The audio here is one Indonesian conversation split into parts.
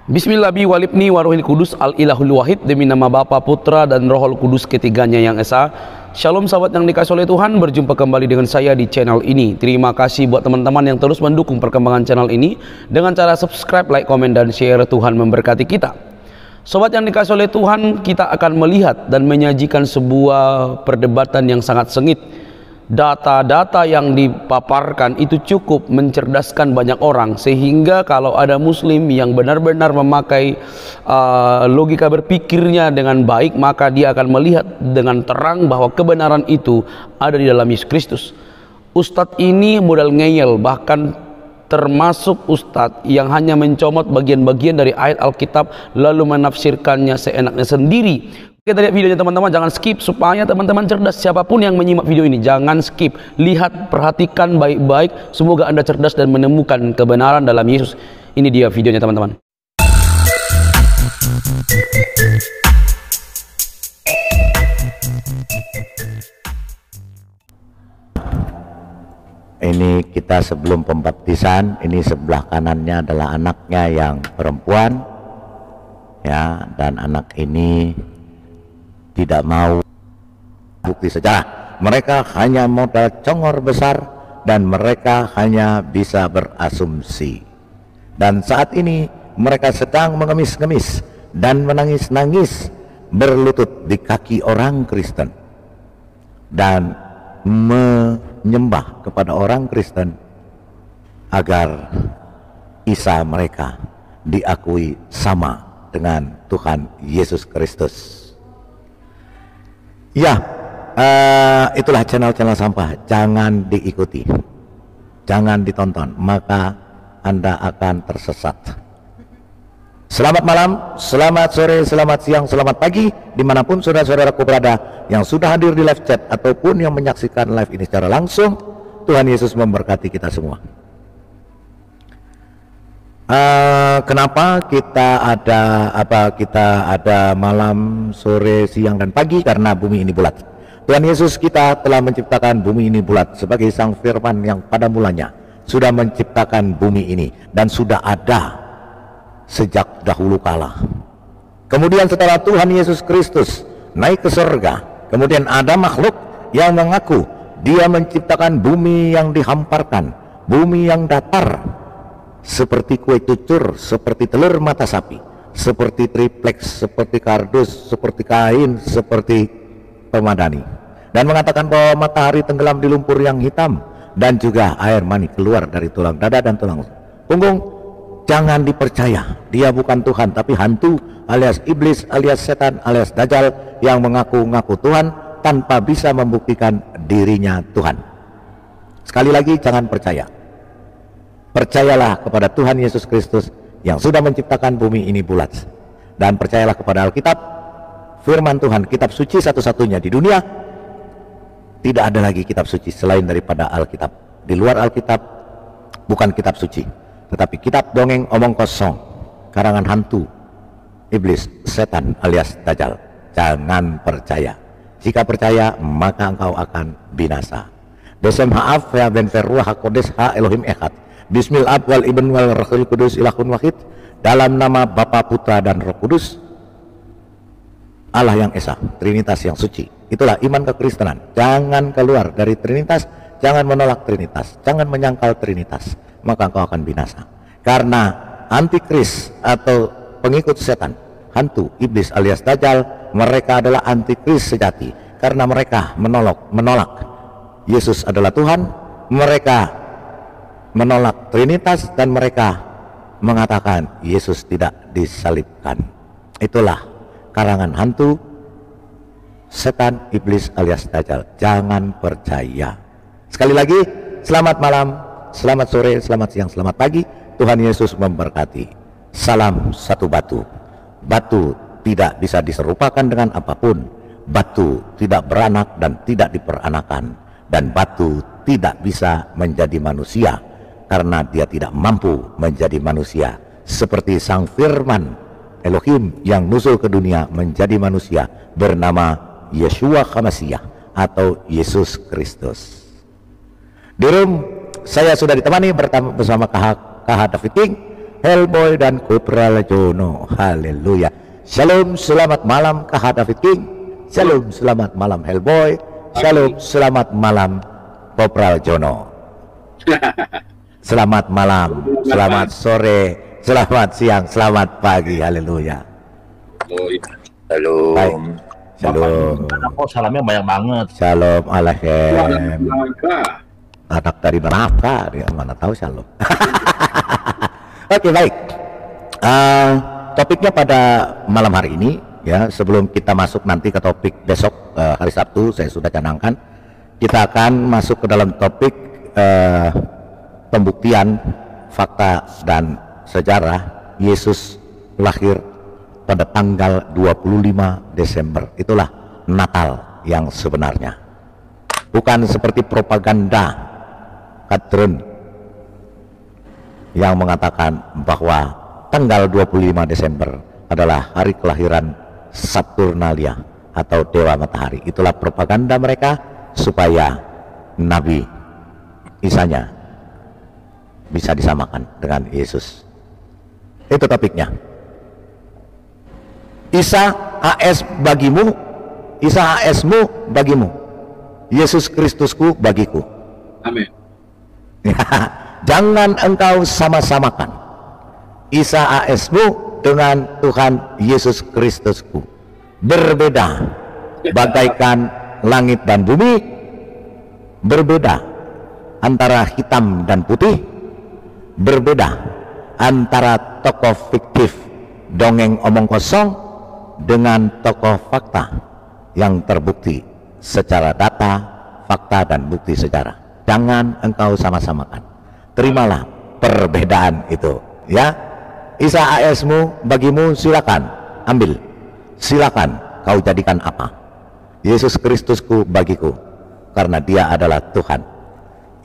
Bismillah walibni waruhil kudus al ilahul wahid, demi nama Bapa, Putra dan Rohul Kudus ketiganya yang esa. Shalom sahabat yang dikasihi oleh Tuhan, berjumpa kembali dengan saya di channel ini. Terima kasih buat teman-teman yang terus mendukung perkembangan channel ini dengan cara subscribe, like, komen, dan share. Tuhan memberkati kita. Sobat yang dikasihi oleh Tuhan, kita akan melihat dan menyajikan sebuah perdebatan yang sangat sengit. Data-data yang dipaparkan itu cukup mencerdaskan banyak orang, sehingga kalau ada muslim yang benar-benar memakai logika berpikirnya dengan baik, maka dia akan melihat dengan terang bahwa kebenaran itu ada di dalam Yesus Kristus. Ustadz ini modal ngeyel, bahkan termasuk ustadz yang hanya mencomot bagian-bagian dari ayat Alkitab lalu menafsirkannya seenaknya sendiri. Kita lihat videonya teman-teman, jangan skip supaya teman-teman cerdas. Siapapun yang menyimak video ini, jangan skip, lihat, perhatikan baik-baik. Semoga Anda cerdas dan menemukan kebenaran dalam Yesus. Ini dia videonya teman-teman. Ini kita sebelum pembaptisan, ini sebelah kanannya adalah anaknya yang perempuan, ya, dan anak ini tidak mau bukti sejarah. Mereka hanya modal congor besar dan mereka hanya bisa berasumsi. Dan saat ini mereka sedang mengemis-ngemis dan menangis-nangis berlutut di kaki orang Kristen dan menyembah kepada orang Kristen agar Isa mereka diakui sama dengan Tuhan Yesus Kristus. Ya, itulah channel-channel sampah. Jangan diikuti, jangan ditonton, maka Anda akan tersesat. Selamat malam, selamat sore, selamat siang, selamat pagi, dimanapun saudara-saudaraku berada yang sudah hadir di live chat ataupun yang menyaksikan live ini secara langsung. Tuhan Yesus memberkati kita semua. Kenapa kita ada malam, sore, siang, dan pagi? Karena bumi ini bulat. Tuhan Yesus kita telah menciptakan bumi ini bulat sebagai sang firman yang pada mulanya sudah menciptakan bumi ini dan sudah ada sejak dahulu kala. Kemudian setelah Tuhan Yesus Kristus naik ke surga, kemudian ada makhluk yang mengaku dia menciptakan bumi yang dihamparkan, bumi yang datar, seperti kue cucur, seperti telur mata sapi, seperti triplex, seperti kardus, seperti kain, seperti permadani, dan mengatakan bahwa matahari tenggelam di lumpur yang hitam dan juga air mani keluar dari tulang dada dan tulang punggung. Jangan dipercaya, dia bukan Tuhan tapi hantu alias iblis alias setan alias dajjal yang mengaku-ngaku Tuhan tanpa bisa membuktikan dirinya Tuhan. Sekali lagi, jangan percaya. Percayalah kepada Tuhan Yesus Kristus yang sudah menciptakan bumi ini bulat, dan percayalah kepada Alkitab, firman Tuhan, kitab suci satu-satunya di dunia. Tidak ada lagi kitab suci selain daripada Alkitab. Di luar Alkitab bukan kitab suci, tetapi kitab dongeng omong kosong, karangan hantu iblis setan alias dajjal. Jangan percaya. Jika percaya, maka engkau akan binasa. Besem ha'af ya ben ferruah hakodes ha Elohim echad. Bismillah wal ibn wal rohul kudus ilahun wahid. Dalam nama Bapa, Putra, dan Roh Kudus, Allah yang esa, Trinitas yang suci. Itulah iman kekristenan. Jangan keluar dari Trinitas, jangan menolak Trinitas, jangan menyangkal Trinitas, maka engkau akan binasa. Karena antikris atau pengikut setan, hantu iblis alias dajjal, mereka adalah antikris sejati karena mereka menolak Yesus adalah Tuhan, mereka menolak Trinitas, dan mereka mengatakan Yesus tidak disalibkan. Itulah karangan hantu setan iblis alias dajjal. Jangan percaya. Sekali lagi, selamat malam, selamat sore, selamat siang, selamat pagi. Tuhan Yesus memberkati. Salam satu batu. Batu tidak bisa diserupakan dengan apapun. Batu tidak beranak dan tidak diperanakan, dan batu tidak bisa menjadi manusia karena dia tidak mampu menjadi manusia, seperti sang firman Elohim yang nusul ke dunia menjadi manusia bernama Yeshua HaMashiach atau Yesus Kristus. Di room saya sudah ditemani bersama KH David King Hellboy dan Kopral Jono. Haleluya. Shalom, selamat malam Kak David King. Shalom, selamat malam Hellboy. Shalom, selamat malam Kopral Jono. Selamat malam, selamat sore, selamat siang, selamat pagi. Haleluya. Halo. Baik. Shalom. Kok salamnya banyak banget. Shalom alaikum. Anak dari neraka, dia mana tahu shalom. Oke, baik. Topiknya pada malam hari ini, ya, sebelum kita masuk nanti ke topik besok, hari Sabtu saya sudah canangkan, kita akan masuk ke dalam topik pembuktian fakta dan sejarah Yesus lahir pada tanggal 25 Desember. Itulah Natal yang sebenarnya, bukan seperti propaganda Katrin yang mengatakan bahwa tanggal 25 Desember adalah hari kelahiran Saturnalia atau Dewa Matahari. Itulah propaganda mereka supaya Nabi Isanya bisa disamakan dengan Yesus. Itu topiknya. Isa AS bagimu, Isa AS-mu bagimu, Yesus Kristusku bagiku. Amin. Jangan engkau sama-samakan Isa AS-mu dengan Tuhan Yesus Kristusku. Berbeda bagaikan langit dan bumi, berbeda antara hitam dan putih, berbeda antara tokoh fiktif dongeng omong kosong dengan tokoh fakta yang terbukti secara data, fakta dan bukti sejarah. Jangan engkau sama-samakan. Terimalah perbedaan itu, ya. Isa AS-mu bagimu, silakan ambil, silakan kau jadikan apa. Yesus Kristusku bagiku, karena dia adalah Tuhan.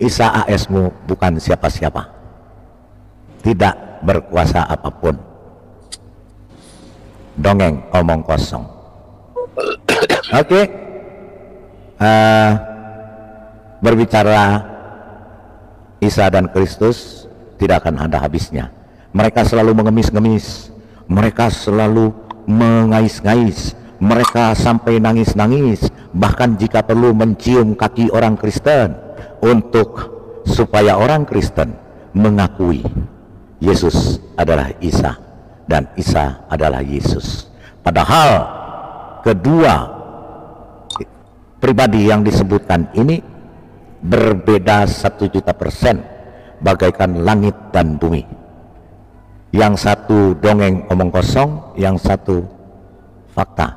Isa AS-mu bukan siapa-siapa, tidak berkuasa apapun, dongeng omong kosong. Oke. Berbicara Isa dan Kristus tidak akan ada habisnya. Mereka selalu mengemis-ngemis, mereka selalu mengais-ngais, mereka sampai nangis-nangis, bahkan jika perlu mencium kaki orang Kristen untuk supaya orang Kristen mengakui Yesus adalah Isa dan Isa adalah Yesus. Padahal kedua pribadi yang disebutkan ini berbeda 1.000.000% bagaikan langit dan bumi. Yang satu dongeng omong kosong, yang satu fakta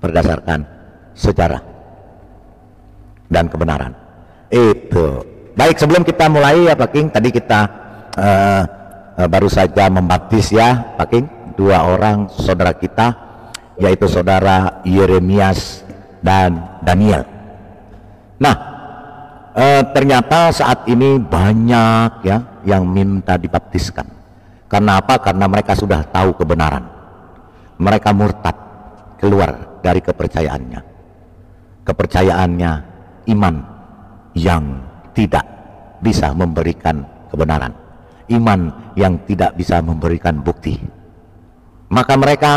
berdasarkan sejarah dan kebenaran. Itu baik. Sebelum kita mulai ya Pak King, tadi kita baru saja membaptis ya Pak King, dua orang saudara kita, yaitu saudara Yeremias dan Daniel. Nah, ternyata saat ini banyak ya yang minta dibaptiskan. Karena apa? Karena mereka sudah tahu kebenaran. Mereka murtad, keluar dari kepercayaannya. Kepercayaannya iman yang tidak bisa memberikan kebenaran, iman yang tidak bisa memberikan bukti. Maka mereka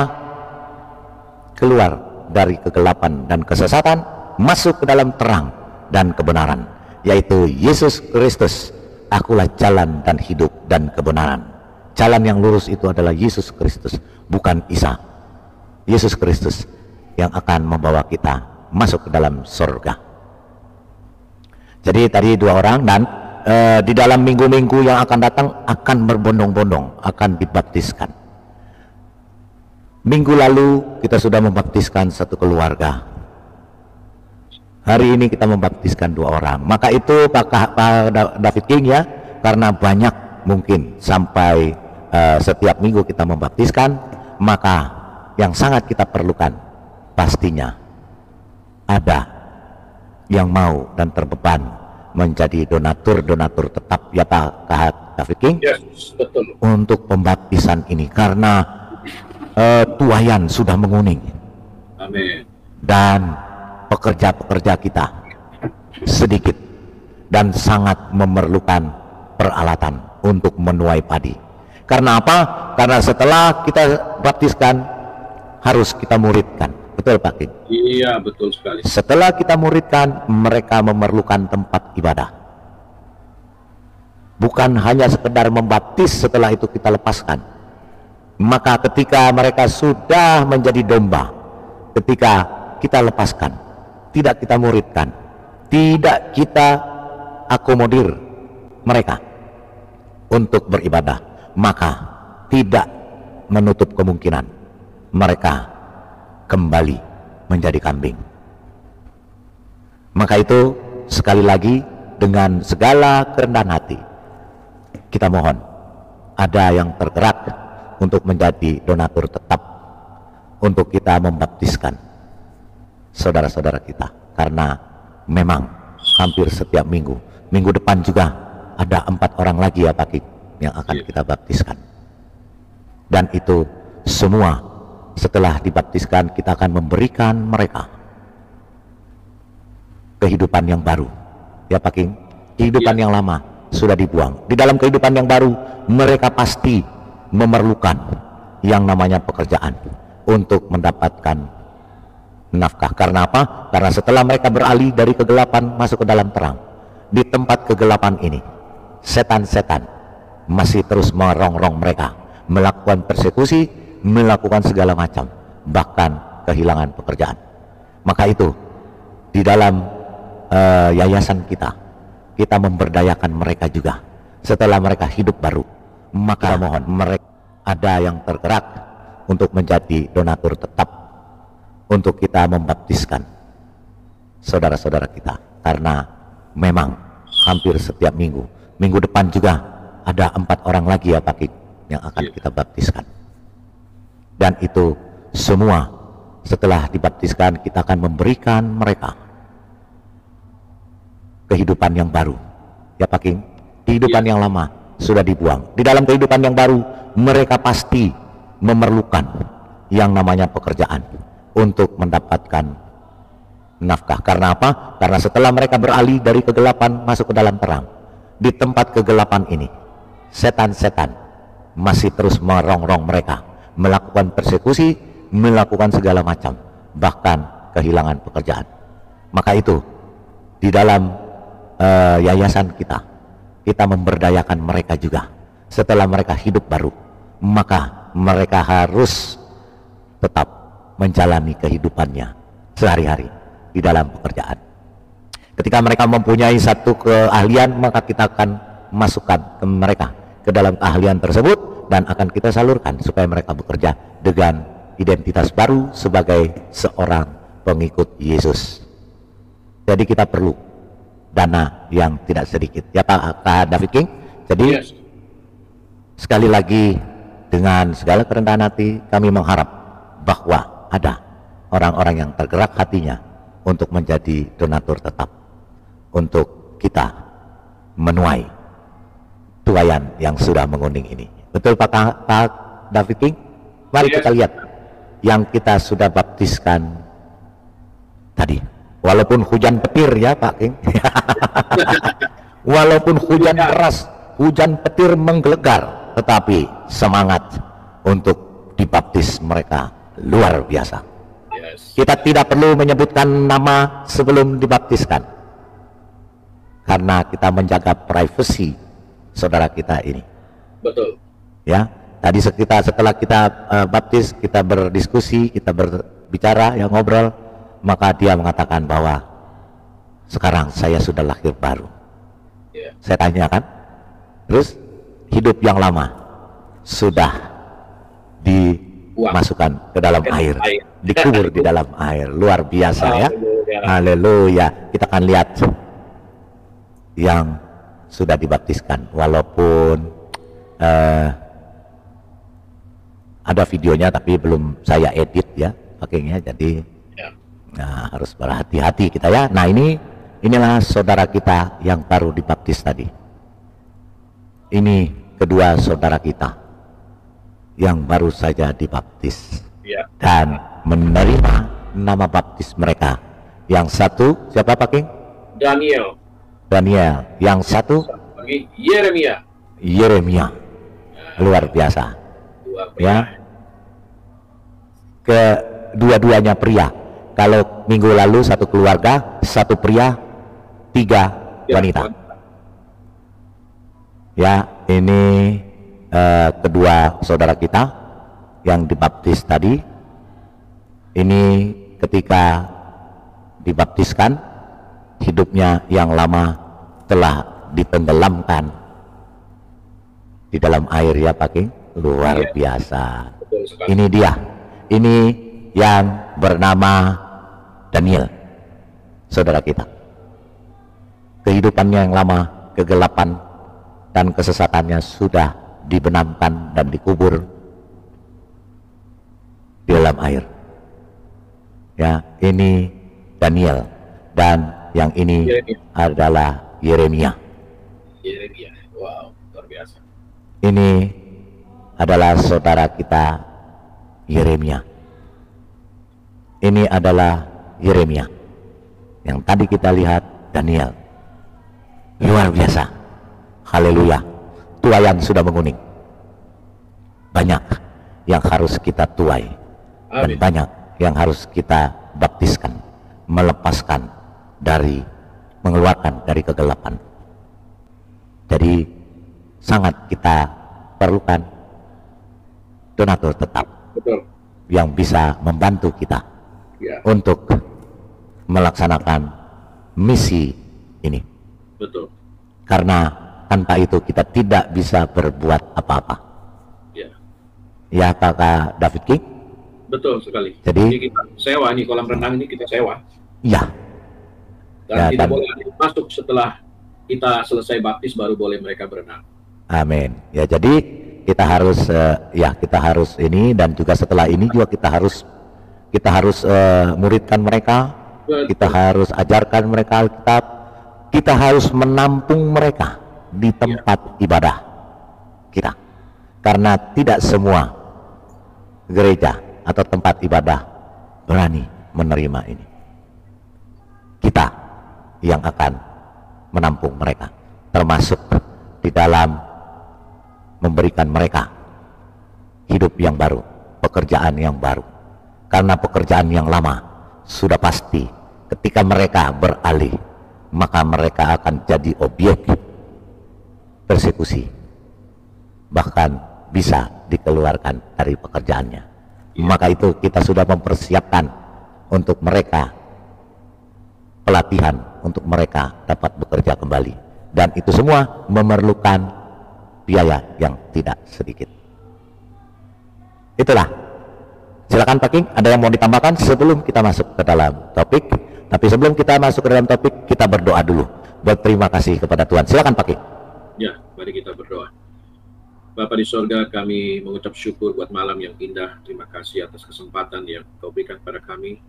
keluar dari kegelapan dan kesesatan, masuk ke dalam terang dan kebenaran, yaitu Yesus Kristus. Akulah jalan dan hidup dan kebenaran. Jalan yang lurus itu adalah Yesus Kristus, bukan Isa. Yesus Kristus yang akan membawa kita masuk ke dalam surga. Jadi tadi dua orang, dan di dalam minggu-minggu yang akan datang akan berbondong-bondong akan dibaptiskan. Minggu lalu kita sudah membaptiskan satu keluarga. Hari ini kita membaptiskan dua orang. Maka itu Pak David King ya, karena banyak mungkin sampai setiap minggu kita membaptiskan, maka yang sangat kita perlukan pastinya ada yang mau dan terbeban menjadi donatur tetap ya Pak David King. Yes, betul. Untuk pembaptisan ini, karena tuayan sudah menguning. Amin. Dan pekerja-pekerja kita sedikit dan sangat memerlukan peralatan untuk menuai padi. Karena apa? Karena setelah kita baptiskan harus kita muridkan. Betul Pak King? Iya, betul sekali. Setelah kita muridkan, mereka memerlukan tempat ibadah. Bukan hanya sekedar membaptis setelah itu kita lepaskan. Maka ketika mereka sudah menjadi domba, ketika kita lepaskan, tidak kita muridkan, tidak kita akomodir mereka untuk beribadah, maka tidak menutup kemungkinan mereka kembali menjadi kambing. Maka itu sekali lagi dengan segala kerendahan hati kita mohon ada yang tergerak untuk menjadi donatur tetap untuk kita membaptiskan saudara-saudara kita, karena memang hampir setiap minggu depan juga ada 4 orang lagi ya Pak King yang akan kita baptiskan, dan itu semua setelah dibaptiskan kita akan memberikan mereka kehidupan yang baru ya Pak King. Kehidupan yang lama sudah dibuang. Di dalam kehidupan yang baru mereka pasti memerlukan yang namanya pekerjaan untuk mendapatkan nafkah. Karena apa? Karena setelah mereka beralih dari kegelapan masuk ke dalam terang, di tempat kegelapan ini setan-setan masih terus merongrong mereka, melakukan persekusi, melakukan segala macam, bahkan kehilangan pekerjaan. Maka itu di dalam yayasan kita memberdayakan mereka juga. Setelah mereka hidup baru, maka mohon mereka ada yang tergerak untuk menjadi donatur tetap untuk kita membaptiskan saudara-saudara kita, karena memang hampir setiap minggu depan juga ada 4 orang lagi ya Pak King yang akan kita baptiskan, dan itu semua setelah dibaptiskan kita akan memberikan mereka kehidupan yang baru ya Pak King. Kehidupan yang lama sudah dibuang. Di dalam kehidupan yang baru mereka pasti memerlukan yang namanya pekerjaan untuk mendapatkan nafkah. Karena apa? Karena setelah mereka beralih dari kegelapan masuk ke dalam terang, di tempat kegelapan ini setan-setan masih terus merongrong mereka, melakukan persekusi, melakukan segala macam, bahkan kehilangan pekerjaan. Maka itu di dalam yayasan kita memberdayakan mereka juga. Setelah mereka hidup baru, maka mereka harus tetap menjalani kehidupannya sehari-hari di dalam pekerjaan. Ketika mereka mempunyai satu keahlian, maka kita akan masukkan ke mereka ke dalam keahlian tersebut dan akan kita salurkan supaya mereka bekerja dengan identitas baru sebagai seorang pengikut Yesus. Jadi kita perlu dana yang tidak sedikit ya Pak David King. Jadi sekali lagi dengan segala kerendahan hati kami mengharap bahwa ada orang-orang yang tergerak hatinya untuk menjadi donatur tetap untuk kita menuai tuayan yang sudah menguning ini. Betul Pak David King? Mari kita lihat yang kita sudah baptiskan tadi. Walaupun hujan petir ya Pak King, walaupun hujan deras, hujan petir menggelegar, tetapi semangat untuk dibaptis mereka luar biasa. Kita tidak perlu menyebutkan nama sebelum dibaptiskan, karena kita menjaga privasi saudara kita ini. Betul. Ya, tadi setelah kita baptis, kita berdiskusi, kita berbicara, ya ngobrol. Maka dia mengatakan bahwa sekarang saya sudah lahir baru. Saya tanyakan, terus hidup yang lama sudah dimasukkan ke dalam air, dikubur di dalam air. Luar biasa ya. Haleluya. Kita akan lihat yang sudah dibaptiskan, walaupun ada videonya tapi belum saya edit ya pakainya, jadi harus berhati-hati kita ya. Nah inilah saudara kita yang baru dibaptis tadi. Ini kedua saudara kita yang baru saja dibaptis dan menerima nama baptis mereka. Yang satu siapa Pak King? Daniel. Yang satu Yeremia. luar biasa. Dua Ya, pria. kedua-duanya pria. Kalau minggu lalu satu keluarga, satu pria, 3 Ya, wanita. Ya, ini kedua saudara kita yang dibaptis tadi. Ini ketika dibaptiskan, hidupnya yang lama telah ditenggelamkan di dalam air, ya Pak King. Luar Iya. biasa. Betul sekali. Ini dia, ini yang bernama Daniel, saudara kita. Kehidupannya yang lama, kegelapan dan kesesatannya sudah dibenamkan dan dikubur di dalam air. Ya, ini Daniel, dan yang ini Yeremia. adalah Yeremia. Yeremia. Wow, luar biasa. Ini adalah saudara kita Yeremia. Ini adalah Yeremia. Yang tadi kita lihat Daniel. Luar biasa. Haleluya. Tuayan sudah menguning. Banyak yang harus kita tuai. Dan Amin. banyak yang harus kita baptiskan. Melepaskan dari, mengeluarkan dari kegelapan. Jadi sangat kita perlukan donatur tetap Betul. yang bisa membantu kita Ya, untuk melaksanakan misi ini, betul. karena tanpa itu kita tidak bisa berbuat apa-apa, Ya, ya Kakak David King. betul sekali. Jadi- kita sewa nih kolam renang ini, kita sewa Ya, dan Ya, tidak dan- boleh masuk setelah kita selesai baptis, baru boleh mereka berenang. amin. Ya, jadi kita harus kita harus ini, dan juga setelah ini juga kita harus muridkan mereka. Betul. Kita harus ajarkan mereka Alkitab. Kita harus menampung mereka di tempat ibadah kita, karena tidak semua gereja atau tempat ibadah berani menerima ini. Kita yang akan menampung mereka, termasuk di dalam memberikan mereka hidup yang baru, pekerjaan yang baru. Karena pekerjaan yang lama sudah pasti ketika mereka beralih, maka mereka akan jadi objek persekusi, bahkan bisa dikeluarkan dari pekerjaannya. Maka itu kita sudah mempersiapkan untuk mereka pelatihan, untuk mereka dapat bekerja kembali, dan itu semua memerlukan biaya yang tidak sedikit. Itulah. Silakan Pak King, ada yang mau ditambahkan sebelum kita masuk ke dalam topik? Tapi sebelum kita masuk ke dalam topik, kita berdoa dulu. Berterima kasih kepada Tuhan. Silakan Pak King. Ya, mari kita berdoa. Bapa di sorga, kami mengucap syukur buat malam yang indah. Terima kasih atas kesempatan yang Kau berikan pada kami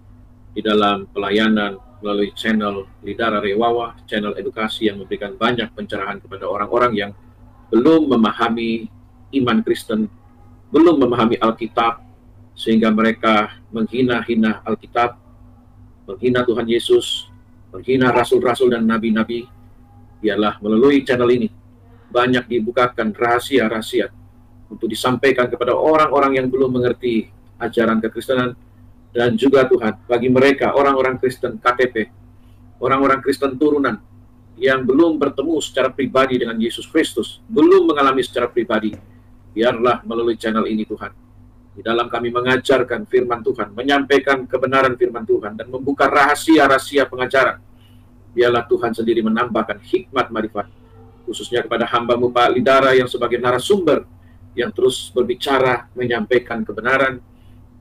di dalam pelayanan melalui channel Lidara Rewawa, channel edukasi yang memberikan banyak pencerahan kepada orang-orang yang belum memahami iman Kristen, belum memahami Alkitab, sehingga mereka menghina-hina Alkitab, menghina Tuhan Yesus, menghina rasul-rasul dan nabi-nabi. Biarlah melalui channel ini banyak dibukakan rahasia-rahasia untuk disampaikan kepada orang-orang yang belum mengerti ajaran kekristenan, dan juga Tuhan, bagi mereka orang-orang Kristen KTP, orang-orang Kristen turunan yang belum bertemu secara pribadi dengan Yesus Kristus, belum mengalami secara pribadi, biarlah melalui channel ini Tuhan, di dalam kami mengajarkan firman Tuhan, menyampaikan kebenaran firman Tuhan, dan membuka rahasia-rahasia pengajaran. Biarlah Tuhan sendiri menambahkan hikmat marifat, khususnya kepada hamba-Mu Pak Lidara yang sebagai narasumber, yang terus berbicara, menyampaikan kebenaran.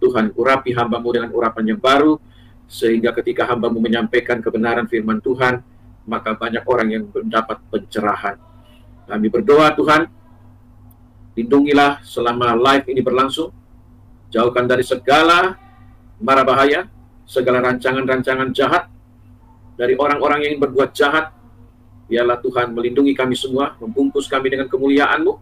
Tuhan, urapi hamba-Mu dengan urapan yang baru, sehingga ketika hamba-Mu menyampaikan kebenaran firman Tuhan, maka banyak orang yang mendapat pencerahan. Kami berdoa Tuhan, lindungilah selama live ini berlangsung, jauhkan dari segala mara bahaya, segala rancangan-rancangan jahat, dari orang-orang yang ingin berbuat jahat. Biarlah Tuhan melindungi kami semua, membungkus kami dengan kemuliaan-Mu.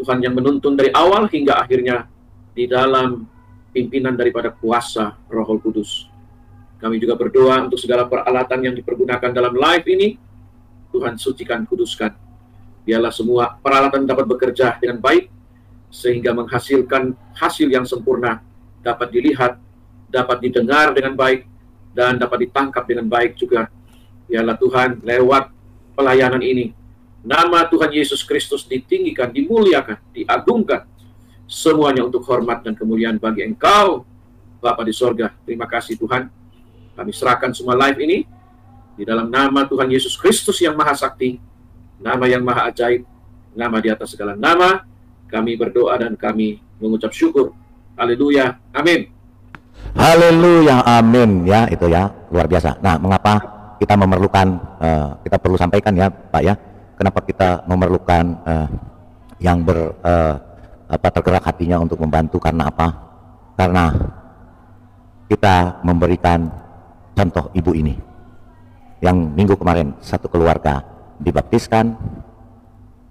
Tuhan yang menuntun dari awal hingga akhirnya di dalam pimpinan daripada kuasa Roh Kudus. Kami juga berdoa untuk segala peralatan yang dipergunakan dalam live ini. Tuhan sucikan, kuduskan. Biarlah semua peralatan dapat bekerja dengan baik, sehingga menghasilkan hasil yang sempurna, dapat dilihat, dapat didengar dengan baik, dan dapat ditangkap dengan baik juga. Biarlah Tuhan, lewat pelayanan ini, nama Tuhan Yesus Kristus ditinggikan, dimuliakan, diagungkan, semuanya untuk hormat dan kemuliaan bagi Engkau, Bapa di sorga. Terima kasih Tuhan. Kami serahkan semua live ini di dalam nama Tuhan Yesus Kristus yang Maha Sakti, nama yang Maha Ajaib, nama di atas segala nama. Kami berdoa dan kami mengucap syukur. Haleluya. Amin. Haleluya, amin. Ya, itu ya, luar biasa. Nah, mengapa kita memerlukan, kita perlu sampaikan ya Pak ya, kenapa kita memerlukan yang tergerak hatinya untuk membantu, karena apa? Karena kita memberikan contoh ibu ini yang minggu kemarin satu keluarga dibaptiskan,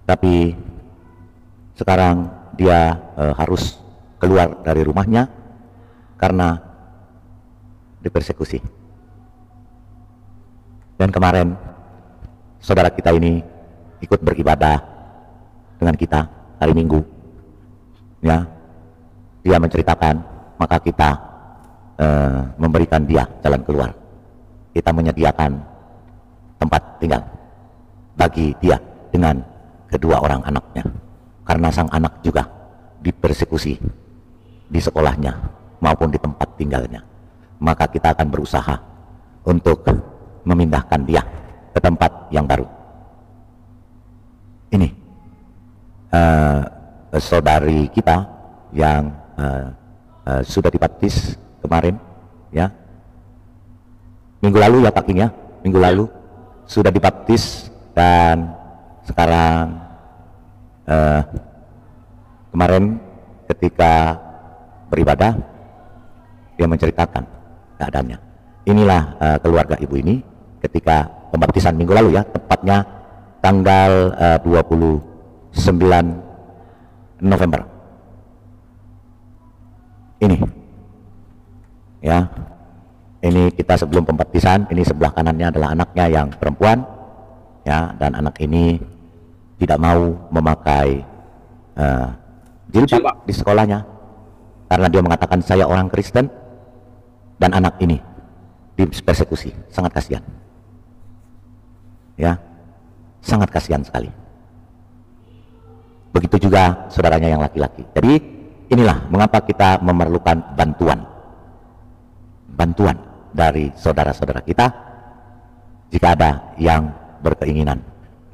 tapi sekarang dia harus keluar dari rumahnya karena dipersekusi. Dan kemarin saudara kita ini ikut beribadah dengan kita hari Minggu, ya, dia menceritakan, maka kita memberikan dia jalan keluar. Kita menyediakan tempat tinggal bagi dia dengan kedua orang anaknya, karena sang anak juga dipersekusi di sekolahnya maupun di tempat tinggalnya. Maka kita akan berusaha untuk memindahkan dia ke tempat yang baru. Ini saudari kita yang sudah dibaptis kemarin, ya, minggu lalu ya Pak King ya, minggu lalu sudah dibaptis, dan sekarang kemarin ketika beribadah dia menceritakan keadaannya. Inilah keluarga ibu ini ketika pembaptisan minggu lalu ya, tepatnya tanggal 29 November ini ya. Ini kita sebelum pembaptisan, ini sebelah kanannya adalah anaknya yang perempuan ya, dan anak ini tidak mau memakai jilbab di sekolahnya karena dia mengatakan saya orang Kristen, dan anak ini dipersekusi. Sangat kasihan ya, sangat kasihan sekali. Begitu juga saudaranya yang laki-laki. Jadi inilah mengapa kita memerlukan bantuan dari saudara-saudara kita jika ada yang berkeinginan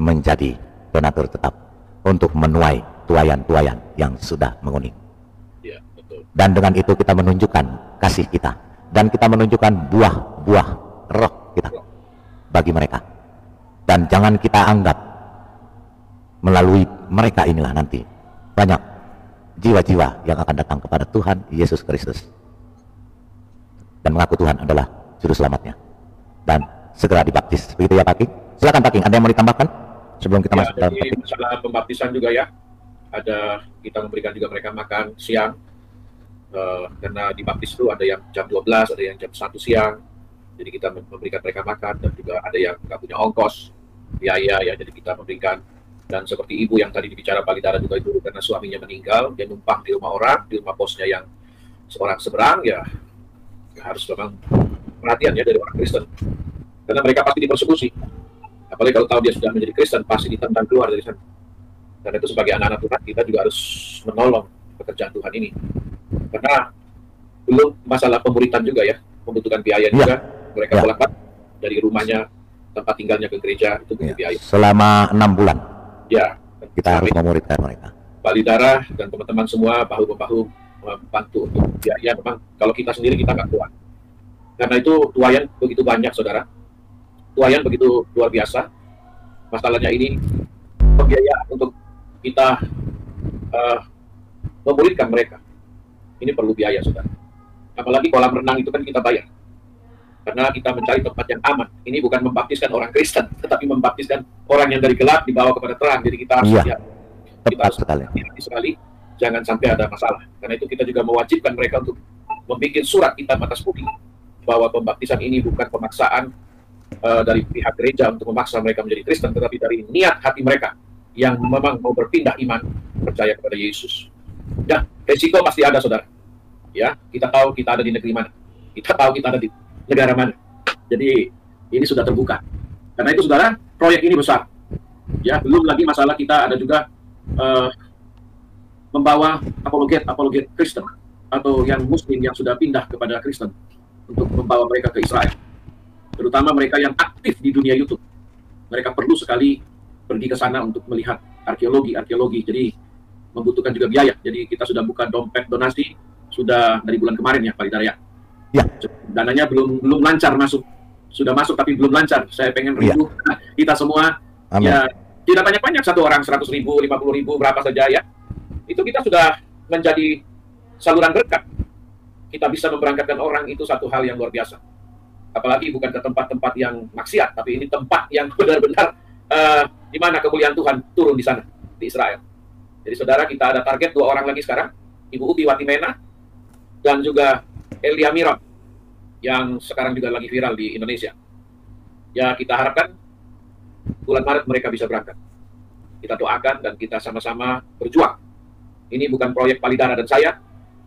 menjadi donatur tetap untuk menuai tuayan-tuayan yang sudah menguning. Ya, betul. Dan dengan itu kita menunjukkan kasih kita, dan kita menunjukkan buah-buah roh kita bagi mereka. Dan jangan kita anggap melalui mereka inilah nanti banyak jiwa-jiwa yang akan datang kepada Tuhan Yesus Kristus dan mengaku Tuhan adalah juru selamatnya dan segera dibaptis. Begitu ya Pak King? Silakan Pak King, ada yang mau ditambahkan sebelum kita masuk dalam topik? Masalah pembaptisan juga ya, ada kita memberikan juga mereka makan siang, karena dibaptis itu ada yang jam 12, ada yang jam 1 siang, jadi kita memberikan mereka makan, dan juga ada yang nggak punya ongkos biaya ya, jadi kita memberikan. Dan seperti ibu yang tadi dibicara Balidara juga itu, karena suaminya meninggal, dia numpang di rumah orang, di rumah bosnya yang seorang seberang, ya harus memang perhatian ya dari orang Kristen, karena mereka pasti dipersekusi. Apalagi kalau tahu dia sudah menjadi Kristen, pasti ditentang keluar dari sana. Dan itu sebagai anak-anak Tuhan, kita juga harus menolong pekerjaan Tuhan ini, karena belum masalah pemuritan juga ya, membutuhkan biaya juga. Mereka bolak-balik dari rumahnya, tempat tinggalnya ke gereja, itu butuh biaya selama 6 bulan ya. Kita harus memuridkan mereka. Balidara dan teman-teman semua bahu-membahu membantu untuk biaya. Memang kalau kita sendiri kita nggak kuat, karena itu tuayan begitu banyak saudara, tuayan begitu luar biasa. Masalahnya ini pembiayaan untuk kita memuridkan mereka, ini perlu biaya saudara. Apalagi kolam renang itu kan kita bayar, karena kita mencari tempat yang aman. Ini bukan membaptiskan orang Kristen, tetapi membaptiskan orang yang dari gelap dibawa kepada terang. Jadi kita harus kita harus hati-hati sekali, jangan sampai ada masalah. Karena itu kita juga mewajibkan mereka untuk membuat surat hitam atas putih bahwa pembaptisan ini bukan pemaksaan dari pihak gereja untuk memaksa mereka menjadi Kristen, tetapi dari niat hati mereka yang memang mau berpindah iman, percaya kepada Yesus. Ya, resiko pasti ada, saudara. Ya, kita tahu kita ada di negeri mana, kita tahu kita ada di negara mana. Jadi ini sudah terbuka. Karena itu, saudara, proyek ini besar. Ya, belum lagi masalah kita ada juga membawa apologet Kristen atau yang Muslim yang sudah pindah kepada Kristen untuk membawa mereka ke Israel. Terutama mereka yang aktif di dunia YouTube. Mereka perlu sekali pergi ke sana untuk melihat arkeologi. Jadi membutuhkan juga biaya. Jadi kita sudah buka dompet donasi sudah dari bulan kemarin ya, Pak Lidar ya. Ya. Dananya belum lancar masuk. Sudah masuk tapi belum lancar. Saya pengen ribu kita semua. Amin. Ya, tidak banyak-banyak, satu orang 100.000, 50.000, berapa saja ya. Itu kita sudah menjadi saluran berkat. Kita bisa memberangkatkan orang, itu satu hal yang luar biasa. Apalagi bukan ke tempat-tempat yang maksiat, tapi ini tempat yang benar-benar di mana kemuliaan Tuhan turun di sana, di Israel. Jadi saudara, kita ada target 2 orang lagi sekarang, Ibu Uti Watimena dan juga Elia Miron yang sekarang juga lagi viral di Indonesia. Ya, kita harapkan bulan Maret mereka bisa berangkat. Kita doakan dan kita sama-sama berjuang. Ini bukan proyek Palidara dan saya,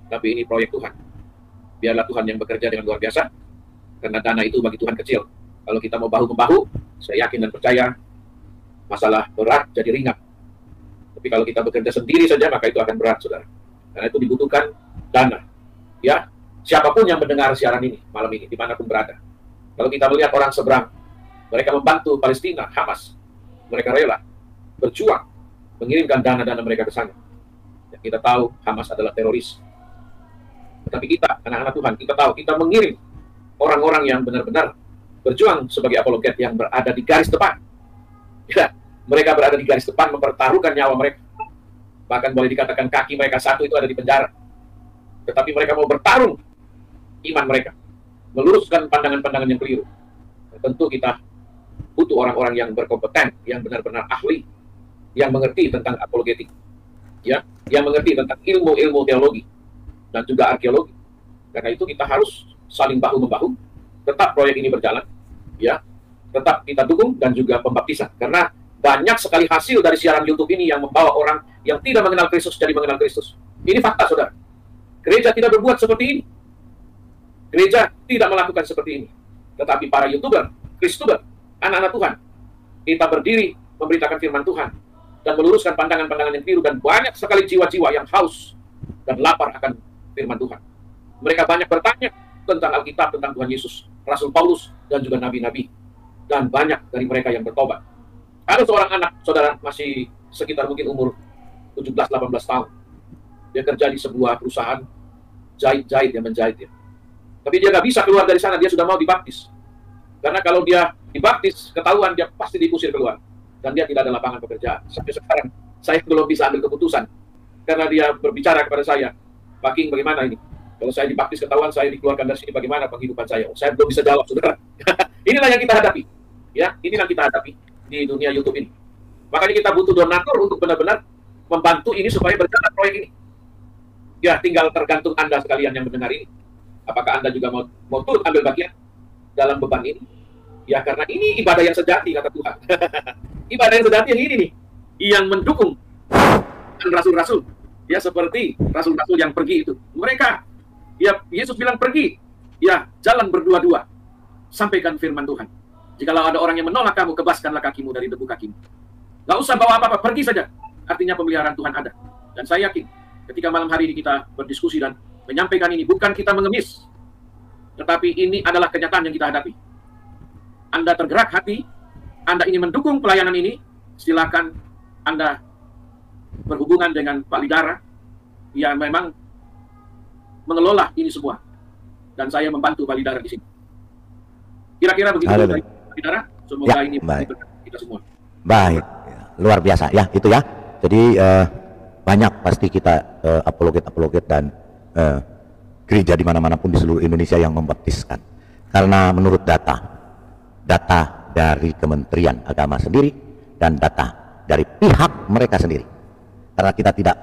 tapi ini proyek Tuhan. Biarlah Tuhan yang bekerja dengan luar biasa, karena dana itu bagi Tuhan kecil. Kalau kita mau bahu-membahu, saya yakin dan percaya masalah berat jadi ringan. Tapi kalau kita bekerja sendiri saja, maka itu akan berat, saudara. Karena itu dibutuhkan dana. Ya, siapapun yang mendengar siaran ini malam ini, dimanapun berada. Kalau kita melihat orang seberang, mereka membantu Palestina, Hamas. Mereka rela berjuang, mengirimkan dana-dana mereka ke sana. Ya, kita tahu Hamas adalah teroris. Tetapi kita, anak-anak Tuhan, kita tahu, kita mengirim orang-orang yang benar-benar berjuang sebagai apologet yang berada di garis depan. Ya, mereka berada di garis depan mempertaruhkan nyawa mereka. Bahkan boleh dikatakan kaki mereka satu itu ada di penjara. Tetapi mereka mau bertarung iman mereka, meluruskan pandangan-pandangan yang keliru. Dan tentu kita butuh orang-orang yang berkompeten, yang benar-benar ahli, yang mengerti tentang apologetik, ya, yang mengerti tentang ilmu-ilmu teologi dan juga arkeologi. Karena itu kita harus saling bahu-membahu, tetap proyek ini berjalan, ya, tetap kita dukung dan juga pembaptisan. Karena banyak sekali hasil dari siaran YouTube ini yang membawa orang yang tidak mengenal Kristus jadi mengenal Kristus. Ini fakta, saudara. Gereja tidak berbuat seperti ini. Gereja tidak melakukan seperti ini. Tetapi para YouTuber, Kristuber, anak-anak Tuhan, kita berdiri memberitakan firman Tuhan dan meluruskan pandangan-pandangan yang keliru, dan banyak sekali jiwa-jiwa yang haus dan lapar akan firman Tuhan. Mereka banyak bertanya tentang Alkitab, tentang Tuhan Yesus, Rasul Paulus, dan juga nabi-nabi. Dan banyak dari mereka yang bertobat. Ada seorang anak, saudara, masih sekitar mungkin umur 17-18 tahun. Dia kerja di sebuah perusahaan jahit-jahit, yang menjahit ya. Tapi dia nggak bisa keluar dari sana, dia sudah mau dibaptis. Karena kalau dia dibaptis, ketahuan dia pasti diusir keluar. Dan dia tidak ada lapangan pekerjaan. Sampai sekarang, saya belum bisa ambil keputusan. Karena dia berbicara kepada saya, Pak King, bagaimana ini? Kalau saya dibaptis ketahuan, saya dikeluarkan dari sini, bagaimana penghidupan saya? Saya belum bisa jawab, saudara. Inilah yang kita hadapi. Ya, inilah yang kita hadapi di dunia YouTube ini. Makanya kita butuh donatur untuk benar-benar membantu ini supaya berjalan proyek ini. Ya, tinggal tergantung Anda sekalian yang mendengar ini. Apakah Anda juga mau turut ambil bagian dalam beban ini? Ya, karena ini ibadah yang sejati, kata Tuhan. Ibadah yang sejati yang ini nih, yang mendukung rasul-rasul. Ya, seperti rasul-rasul yang pergi itu. Mereka, ya, Yesus bilang pergi. Ya, jalan berdua-dua. Sampaikan firman Tuhan. Jikalau ada orang yang menolak kamu, kebaskanlah kakimu dari debu kakimu. Nggak usah bawa apa-apa, pergi saja. Artinya pemeliharaan Tuhan ada. Dan saya yakin, ketika malam hari ini kita berdiskusi dan menyampaikan ini, bukan kita mengemis, tetapi ini adalah kenyataan yang kita hadapi. Anda tergerak hati, Anda ingin mendukung pelayanan ini, silakan Anda berhubungan dengan Pak Lidara, yang memang mengelola ini semua. Dan saya membantu Pak Lidara di sini. Kira-kira begitu dari Pak Lidara, semoga ya, ini baik. Kita semua. Baik, luar biasa ya, itu ya. Jadi banyak pasti kita apologet-apologet dan gereja di mana-mana pun di seluruh Indonesia yang membaptiskan. Karena menurut data dari Kementerian Agama sendiri dan data dari pihak mereka sendiri. Karena kita tidak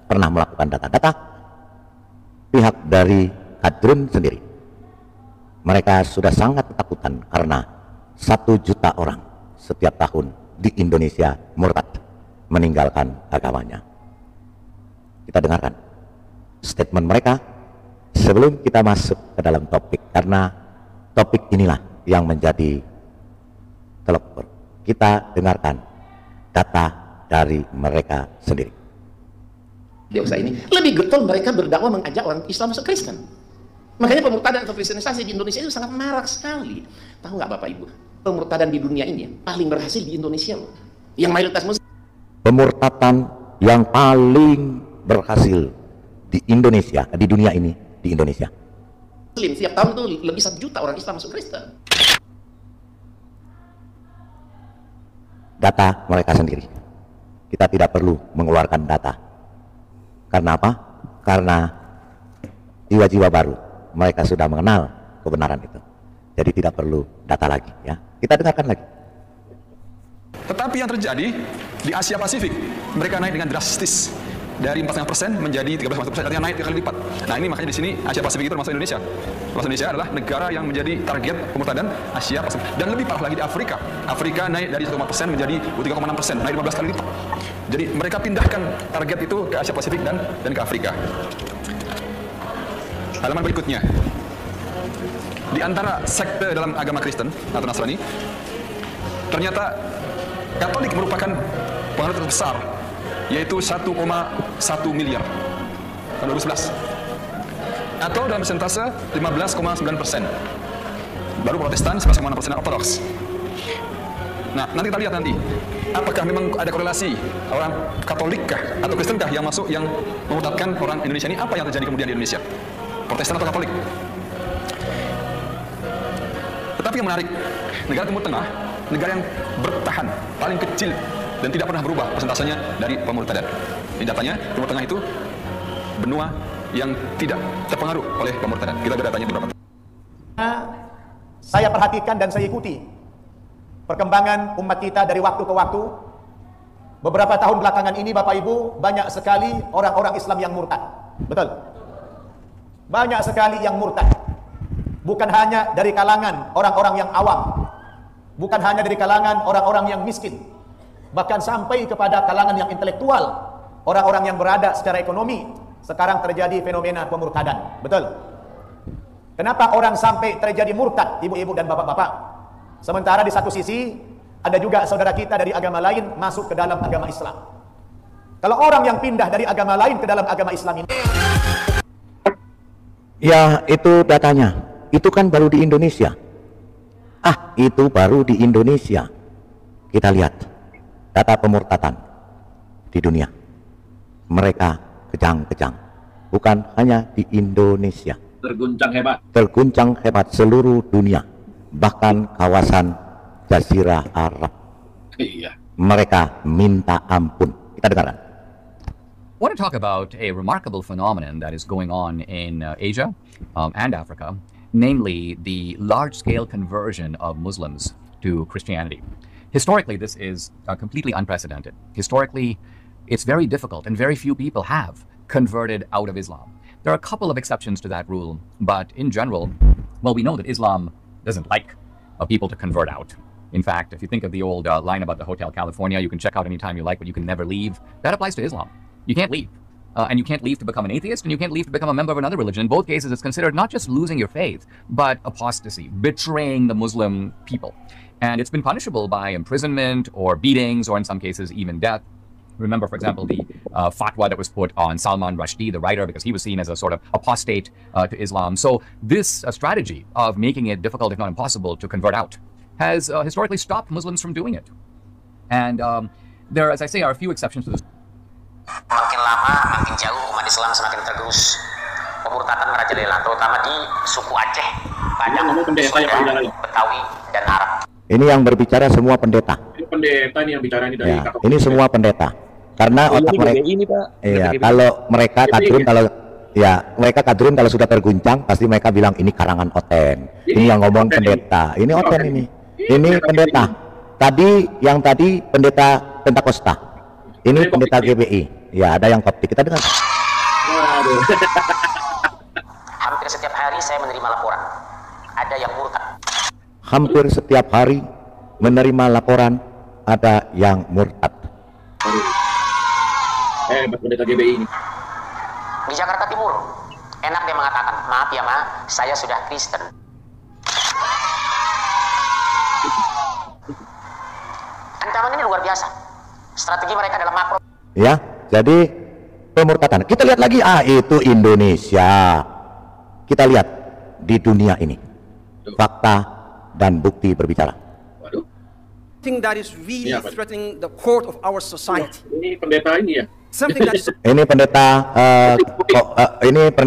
pernah melakukan data-data, pihak dari Kadrun sendiri. Mereka sudah sangat ketakutan karena 1 juta orang setiap tahun di Indonesia murtad. meninggalkan agamanya. Kita dengarkan statement mereka sebelum kita masuk ke dalam topik, karena topik inilah yang menjadi telur. Kita dengarkan data dari mereka sendiri. Dewasa ini lebih getol mereka berdakwah mengajak orang Islam masuk Kristen. Makanya pemurtadan atau kristenisasi di Indonesia itu sangat marak sekali. Tahu nggak Bapak Ibu? Pemurtadan di dunia ini paling berhasil di Indonesia loh. Yang mayoritas Muslim. Pemurtadan yang paling berhasil di Indonesia, di dunia ini, di Indonesia. Muslim setiap tahun itu lebih 1 juta orang Islam masuk Kristen. Data mereka sendiri. Kita tidak perlu mengeluarkan data. Karena apa? Karena jiwa-jiwa baru. Mereka sudah mengenal kebenaran itu. Jadi tidak perlu data lagi, ya. Kita dengarkan lagi. Tetapi yang terjadi di Asia Pasifik, mereka naik dengan drastis dari 4,5% menjadi 13,1%, artinya naik 3 kali lipat. Nah ini makanya di sini Asia Pasifik itu termasuk Indonesia. Termasuk Indonesia adalah negara yang menjadi target pemurtadan Asia Pasifik. Dan lebih parah lagi di Afrika. Afrika naik dari 1,5% menjadi 3,6%, naik 15 kali lipat. Jadi mereka pindahkan target itu ke Asia Pasifik dan ke Afrika. Halaman berikutnya. Di antara sekte dalam agama Kristen atau Nasrani, ternyata Katolik merupakan pengaruh terbesar, yaitu 1,1 miliar tahun 2011, atau dalam persentase 15,9%. Baru Protestan 11,6%, Ortodoks. Nah, nanti kita lihat nanti, apakah memang ada korelasi orang Katolik kah atau Kristen kah yang masuk yang memurtadkan orang Indonesia ini? Apa yang terjadi kemudian di Indonesia? Protestan atau Katolik? Tetapi yang menarik, negara Timur Tengah, negara yang bertahan, paling kecil dan tidak pernah berubah persentasenya dari pemurtadan. Ini datanya, Timur Tengah itu benua yang tidak terpengaruh oleh pemurtadan. Kita lihat datanya beberapa. Saya perhatikan dan saya ikuti perkembangan umat kita dari waktu ke waktu. Beberapa tahun belakangan ini Bapak Ibu, banyak sekali orang-orang Islam yang murtad. Betul? Banyak sekali yang murtad. Bukan hanya dari kalangan orang-orang yang awam, bukan hanya dari kalangan orang-orang yang miskin, bahkan sampai kepada kalangan yang intelektual, orang-orang yang berada secara ekonomi. Sekarang terjadi fenomena pemurtadan. Betul? Kenapa orang sampai terjadi murtad, ibu-ibu dan bapak-bapak? Sementara di satu sisi ada juga saudara kita dari agama lain masuk ke dalam agama Islam. Kalau orang yang pindah dari agama lain ke dalam agama Islam ini, ya itu datanya. Itu kan baru di Indonesia. Itu baru di Indonesia. Kita lihat data pemurtadan di dunia. Mereka kejang-kejang. Bukan hanya di Indonesia. Terguncang hebat. Terguncang hebat seluruh dunia. Bahkan kawasan Jazirah Arab. Iya. Mereka minta ampun. Kita dengarkan. I want to talk about a remarkable phenomenon that is going on in Asia and Africa. Namely, the large-scale conversion of Muslims to Christianity. Historically, this is completely unprecedented. Historically, it's very difficult, and very few people have converted out of Islam. There are a couple of exceptions to that rule, but in general, well, we know that Islam doesn't like people to convert out. In fact, if you think of the old line about the Hotel California, you can check out anytime you like, but you can never leave. That applies to Islam. You can't leave. And you can't leave to become an atheist, and you can't leave to become a member of another religion. In both cases, it's considered not just losing your faith, but apostasy, betraying the Muslim people. And it's been punishable by imprisonment or beatings, or in some cases, even death. Remember, for example, the fatwa that was put on Salman Rushdie, the writer, because he was seen as a sort of apostate to Islam. So this strategy of making it difficult, if not impossible, to convert out has historically stopped Muslims from doing it. And there, as I say, are a few exceptions to this. Makin lama, makin jauh umat Islam semakin tergerus. Pemurtadan merajalela, terutama di suku Aceh, Padang, Sunda, Betawi, dan Arab. Ini yang berbicara semua pendeta. Ini pendeta ini yang bicara ini dari Ya, ini semua pendeta. Karena otak mereka. ini Pak. Iya, kalau mereka kadrun mereka kadrun kalau sudah terguncang pasti mereka bilang ini karangan Oten. Ini yang ngomong pendeta. Ini Oten ini. Ini pendeta. Yang tadi pendeta Pentakosta. Ini pendeta GBI. Ya, ada yang koptik. Kita dengar. Hampir setiap hari saya menerima laporan. Ada yang murtad. Hampir setiap hari menerima laporan ada yang murtad. hebat pendeta GBI ini. Di Jakarta Timur, enak dia mengatakan, maaf ya ma, saya sudah Kristen. Ancaman ini luar biasa. Strategi mereka dalam makro. Ya, jadi pemurtadan. Kita lihat lagi, itu Indonesia. Kita lihat di dunia ini, fakta dan bukti berbicara. Waduh. Something that is really threatening the core of our society. Ini pendeta ini ya. Something that is Ini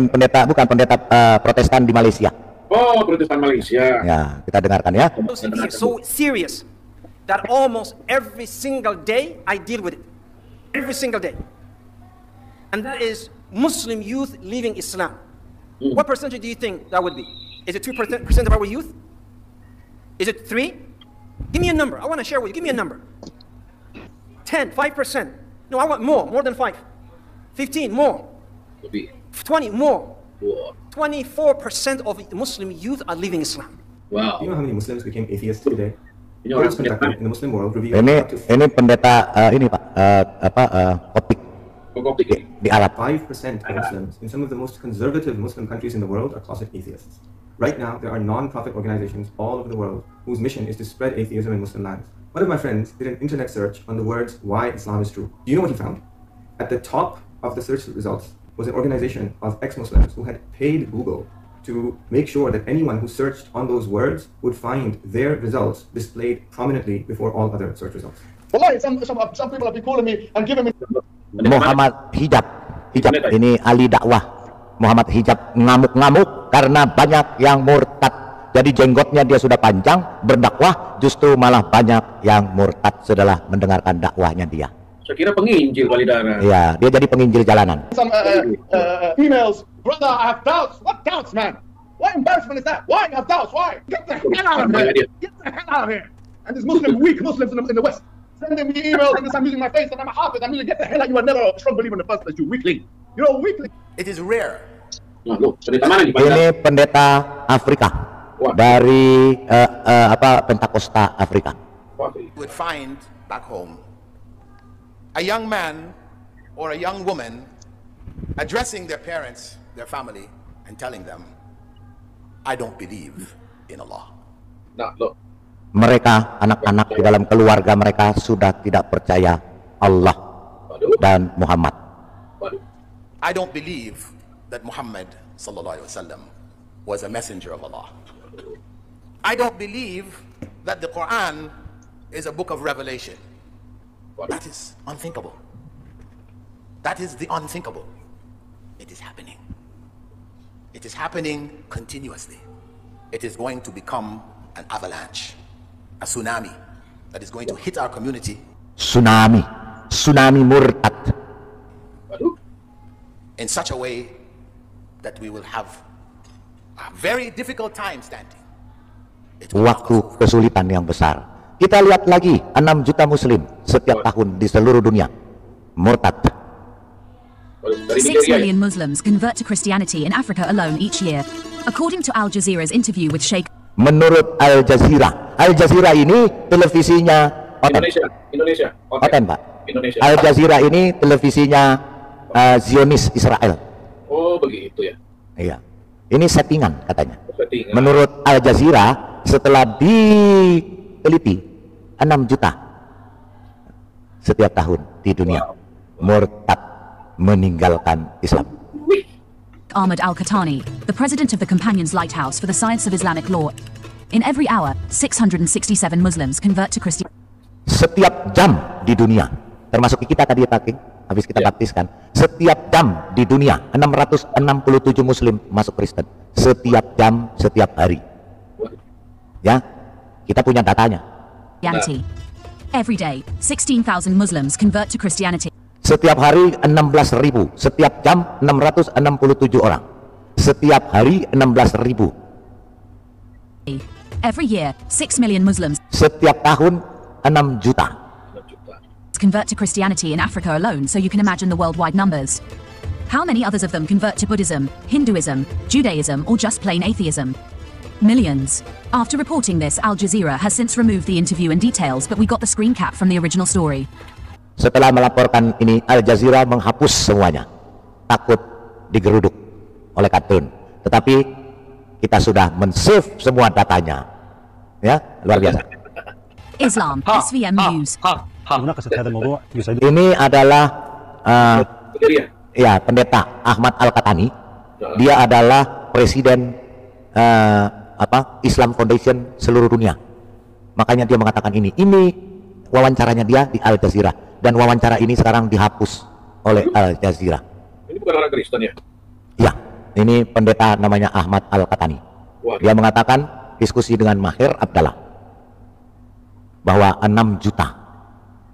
pendeta, bukan pendeta Protestan di Malaysia. Oh, Protestan Malaysia. Ya, kita dengarkan ya. so serious that almost every single day I deal with it. Every single day. And that is Muslim youth leaving Islam. What percentage do you think that would be? Is it 2% of our youth? Is it 3? Give me a number. I want to share with you. Give me a number. 10, 5%. No, I want more than 5. 15, more. 20, more. 24% of Muslim youth are leaving Islam. Wow. Do you know how many Muslims became atheists today? Ini orang Conducted in the Muslim world revealed Ini pendeta ini Pak, Koptik di Arab. 5% of Muslims in some of the most conservative Muslim countries in the world are closet atheists. Right now, there are non-profit organizations all over the world whose mission is to spread atheism in Muslim lands. One of my friends did an internet search on the words "Why Islam is True." Do you know what he found? At the top of the search results was an organization of ex-Muslims who had paid Google to make sure that anyone who searched on those words would find their results displayed prominently before all other search results. Wallahi, some people have been calling me and giving me Muhammad Hijab ini ahli dakwah. Muhammad Hijab ngamuk-ngamuk karena banyak yang murtad. Jadi jenggotnya dia sudah panjang, berdakwah, justru malah banyak yang murtad setelah mendengarkan dakwahnya dia. Saya kira penginjil kali darah. Ya, dia jadi penginjil jalanan. some emails. Brother, I have doubts. What doubts, man? What embarrassment is that? Why you have doubts? Why? Get the hell out of here! Get the hell out of here! And these weak Muslims in the West, sending me emails and this, I'm using my face and I'm a Hafiz. I'm going to get the hell out. You were never a strong believer in the first place, you weakling. You're a weakling. It is rare. Nah, loh, pendeta mana nih? Ini pendeta Afrika dari Pentakosta Afrika. You would find back home a young man or a young woman addressing their parents, their family, and telling them, I don't believe in Allah. Nah, loh. Mereka, anak-anak di dalam keluarga mereka sudah tidak percaya Allah dan Muhammad. I don't believe that Muhammad sallallahu alaihi wasallam was a messenger of Allah. I don't believe that the Quran is a book of revelation. That is unthinkable. That is the unthinkable. It is happening. It is happening continuously. It is going to become an avalanche, a tsunami that is going to hit our community. Tsunami murtad. In such a way that we will have a very difficult time standing. Waktu kesulitan yang besar. Kita lihat lagi 6 juta muslim setiap tahun di seluruh dunia murtad. 6 million Muslims convert to Christianity in Africa alone each year, according to Al Jazeera's interview with Sheikh. Menurut Al Jazeera ini televisinya Indonesia. Oten, Pak. Al Jazeera ini televisinya Zionis Israel. Oh, begitu ya. Iya. Ini settingan katanya. Settingan. Menurut Al Jazeera, setelah diteliti 6 juta setiap tahun di dunia murtad meninggalkan Islam. Ahmad Al-Qahtani, the president of the Companions Lighthouse for the Science of Islamic Law. In every hour, 667 Muslims convert to Christianity. Setiap jam di dunia, termasuk kita tadi Pak, habis kita baptiskan, setiap jam di dunia 667 muslim masuk Kristen. Setiap jam, setiap hari. Ya, kita punya datanya. Every day, 16,000 Muslims convert to Christianity. Setiap hari 16.000, setiap jam 667 orang. Setiap hari 16.000. Every year, 6 million Muslims. Setiap tahun 6 juta. Convert to Christianity in Africa alone, so you can imagine the worldwide numbers. How many others of them convert to Buddhism, Hinduism, Judaism, or just plain atheism? Millions. After reporting this, Al Jazeera has since removed the interview and details, but we got the screen cap from the original story. Setelah melaporkan ini, Al Jazeera menghapus semuanya, takut digeruduk oleh kartun. Tetapi kita sudah men-save semua datanya, ya, luar biasa. Islam, SVM News. Ini adalah ya, pendeta Ahmad Al-Qatani. Dia adalah presiden Islam Foundation seluruh dunia. Makanya dia mengatakan ini wawancaranya dia di Al Jazeera, dan wawancara ini sekarang dihapus oleh Al Jazeera. Ini bukan orang Kristen ya? Ya, ini pendeta namanya Ahmad Al-Qatani. Dia mengatakan diskusi dengan Mahir Abdallah bahwa 6 juta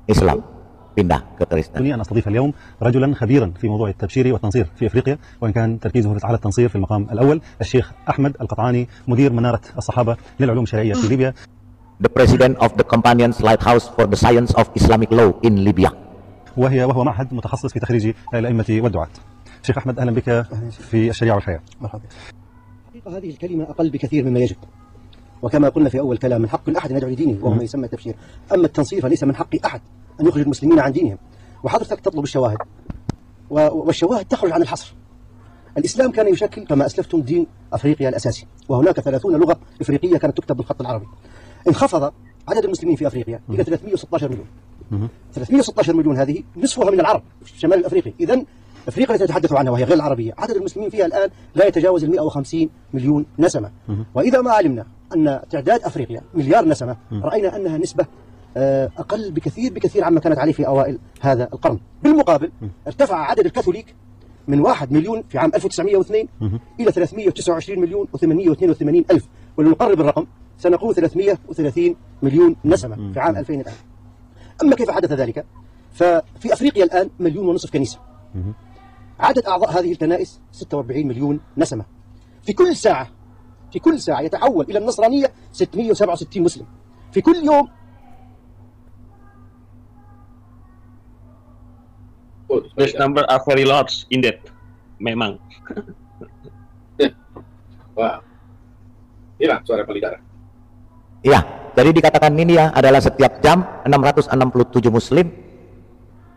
Islam pindah ke Kristen. أن أستضيف اليوم رجلا خبيرا في موضوع التبشير والتنصير في أفريقيا، وإن كان تركيزه على التنصير في المقام الأول، الشيخ أحمد القطعاني مدير منارة الصحابة للعلوم الشرعية في ليبيا. The president of the Companions Lighthouse for the Science of Islamic Law in Libya. وهو معهد متخصص في تخريج الأئمة والدعاة. شيخ أحمد، أهلا بك في الشريعة والحياة. مرحبا. حقيقة هذه الكلمة أقل بكثير مما يجب، وكما قلنا في أول كلام، من حق الأحد أن يدعو لدينه وهو ما يسمى التبشير. أما التنصير فليس من حق أحد أن يخرج المسلمين عن دينهم، وحضرتك تطلب الشواهد، والشواهد تخرج عن الحصر. الإسلام كان يشكل كما أسلفتم دين أفريقيا الأساسي، وهناك 30 لغة إفريقية كانت تكتب بالخط العربي. انخفض عدد المسلمين في أفريقيا إلى 316 مليون. 316 مليون هذه نصفها من العرب في الشمال الأفريقي. إذن أفريقيا التي نتحدث عنها وهي غير العربية، عدد المسلمين فيها الآن لا يتجاوز 150 مليون نسمة. وإذا ما علمنا أن تعداد أفريقيا مليار نسمة، رأينا أنها نسبة أقل بكثير عما كانت عليه في أوائل هذا القرن. بالمقابل ارتفع عدد الكاثوليك من 1 مليون في عام 1902 إلى 329 مليون و882 ألف، ولنقرب الرقم سنقول 330 مليون نسمة في عام 2000 الآن. أما كيف حدث ذلك؟ ففي أفريقيا الآن 1.5 مليون كنيسة. عدد أعضاء هذه الكنائس 46 مليون نسمة. في كل ساعة يتحول إلى النصرانية 667 مسلم. في كل يوم These numbers are very large indeed, memang. Wah, hilang suara pelidara. Iya, jadi dikatakan ini ya adalah setiap jam 667 Muslim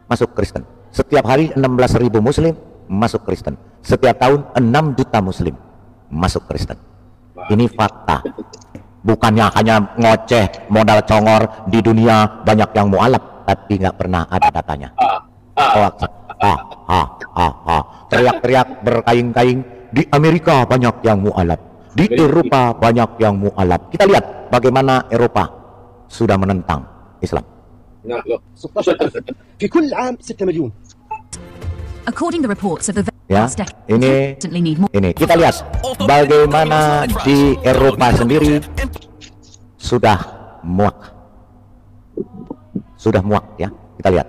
masuk Kristen. Setiap hari 16.000 Muslim masuk Kristen. Setiap tahun 6 juta Muslim masuk Kristen. Ini fakta. Bukannya hanya ngoceh, modal congor, di dunia banyak yang mualaf, tapi nggak pernah ada datanya. Teriak-teriak berkaing-kaing, di Amerika banyak yang mualaf, di Eropa banyak yang mualaf. Kita lihat bagaimana Eropa sudah menentang Islam. في كل عام 6 مليون. According to reports of the Ya, ini kita lihat bagaimana di Eropa sendiri sudah muak ya, kita lihat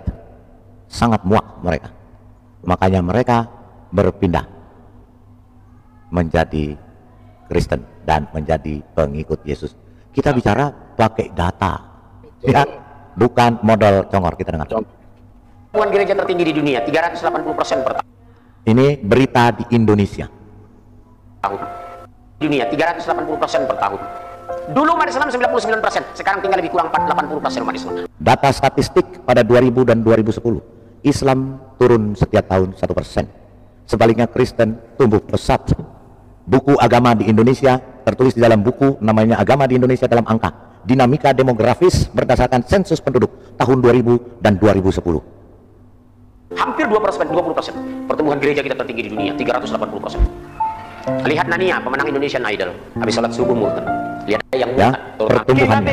sangat muak mereka, makanya mereka berpindah menjadi Kristen dan menjadi pengikut Yesus. Kita bicara pakai data ya, bukan modal congor. Kita dengar. Pertumbuhan gereja tertinggi di dunia 380% per tahun. Ini berita di Indonesia. Dunia 380% per tahun. Dulu umat Islam 99%, sekarang tinggal lebih kurang 80% umat Islam. Data statistik pada 2000 dan 2010, Islam turun setiap tahun 1%. Sebaliknya Kristen tumbuh pesat. Buku agama di Indonesia tertulis di dalam buku namanya Agama di Indonesia dalam Angka, Dinamika Demografis berdasarkan sensus penduduk tahun 2000 dan 2010. Hampir 20%. Pertumbuhan gereja kita tertinggi di dunia 380%. Lihat Nania, pemenang Indonesian Idol, habis sholat subuh murtad. Lihat yang ya, pertumbuhannya.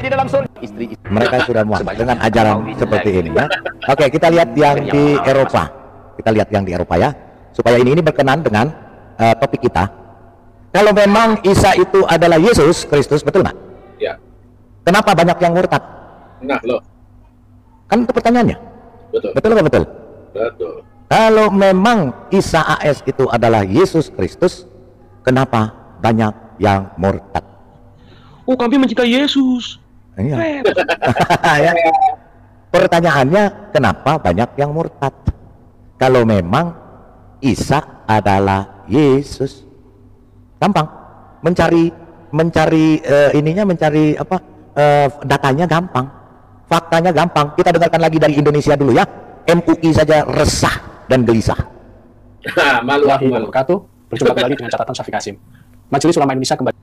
Mereka sudah muak dengan ajaran seperti ini ya. Oke, kita lihat yang di Eropa. Kita lihat yang di Eropa ya, supaya ini berkenan dengan topik kita. Kalau memang Isa itu adalah Yesus Kristus, betul nggak? Ya. Kenapa banyak yang murtad? Nah, loh. Kan itu pertanyaannya. Betul. Betul nggak betul? Betul. Kalau memang Isa AS itu adalah Yesus Kristus, kenapa banyak yang murtad? Oh, kami mencintai Yesus. Iya. Ya. Pertanyaannya, kenapa banyak yang murtad? Kalau memang Isa adalah Yesus, gampang mencari datanya gampang, faktanya gampang. Kita dengarkan lagi dari Indonesia dulu ya. MUI saja resah dan gelisah. Malu aku malu. Berjumpa kembali dengan catatan Syafiq Kasim. Majelis Ulama Indonesia kembali.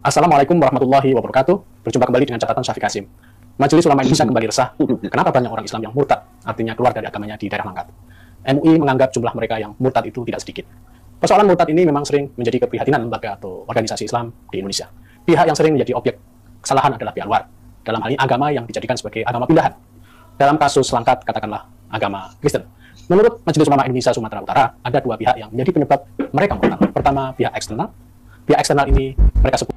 Assalamualaikum warahmatullahi wabarakatuh. Berjumpa kembali dengan catatan Syafiq Kasim. Majelis Ulama Indonesia kembali resah. Kenapa banyak orang Islam yang murtad, artinya keluar dari agamanya di daerah Langkat? MUI menganggap jumlah mereka yang murtad itu tidak sedikit. Persoalan murtad ini memang sering menjadi keprihatinan lembaga atau organisasi Islam di Indonesia. Pihak yang sering menjadi objek kesalahan adalah pihak luar. Dalam hal ini agama yang dijadikan sebagai agama pindahan. Dalam kasus Langkat, katakanlah agama Kristen. Menurut Majelis Ulama Indonesia Sumatera Utara, ada dua pihak yang menjadi penyebab mereka murtad. Pertama, pihak eksternal. Pihak eksternal ini mereka sebut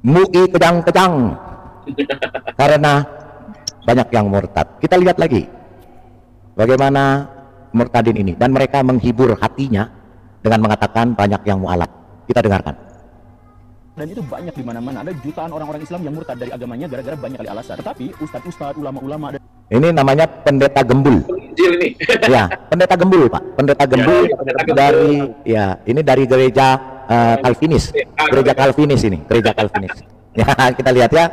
MUI kejang-kejang karena banyak yang murtad. Kita lihat lagi bagaimana murtadin ini, dan mereka menghibur hatinya dengan mengatakan banyak yang mu'alaf. Kita dengarkan. Dan itu banyak di mana-mana. Ada jutaan orang-orang Islam yang murtad dari agamanya gara-gara banyak kali alasan. Tetapi ustadz-ustadz, ulama-ulama dan Ini namanya pendeta gembul. Ini. Ya, pendeta gembul, Pak. Pendeta gembul dari ya, ini dari gereja Calvinis. Gereja Calvinis ini, gereja Calvinis. Ya, kita lihat ya.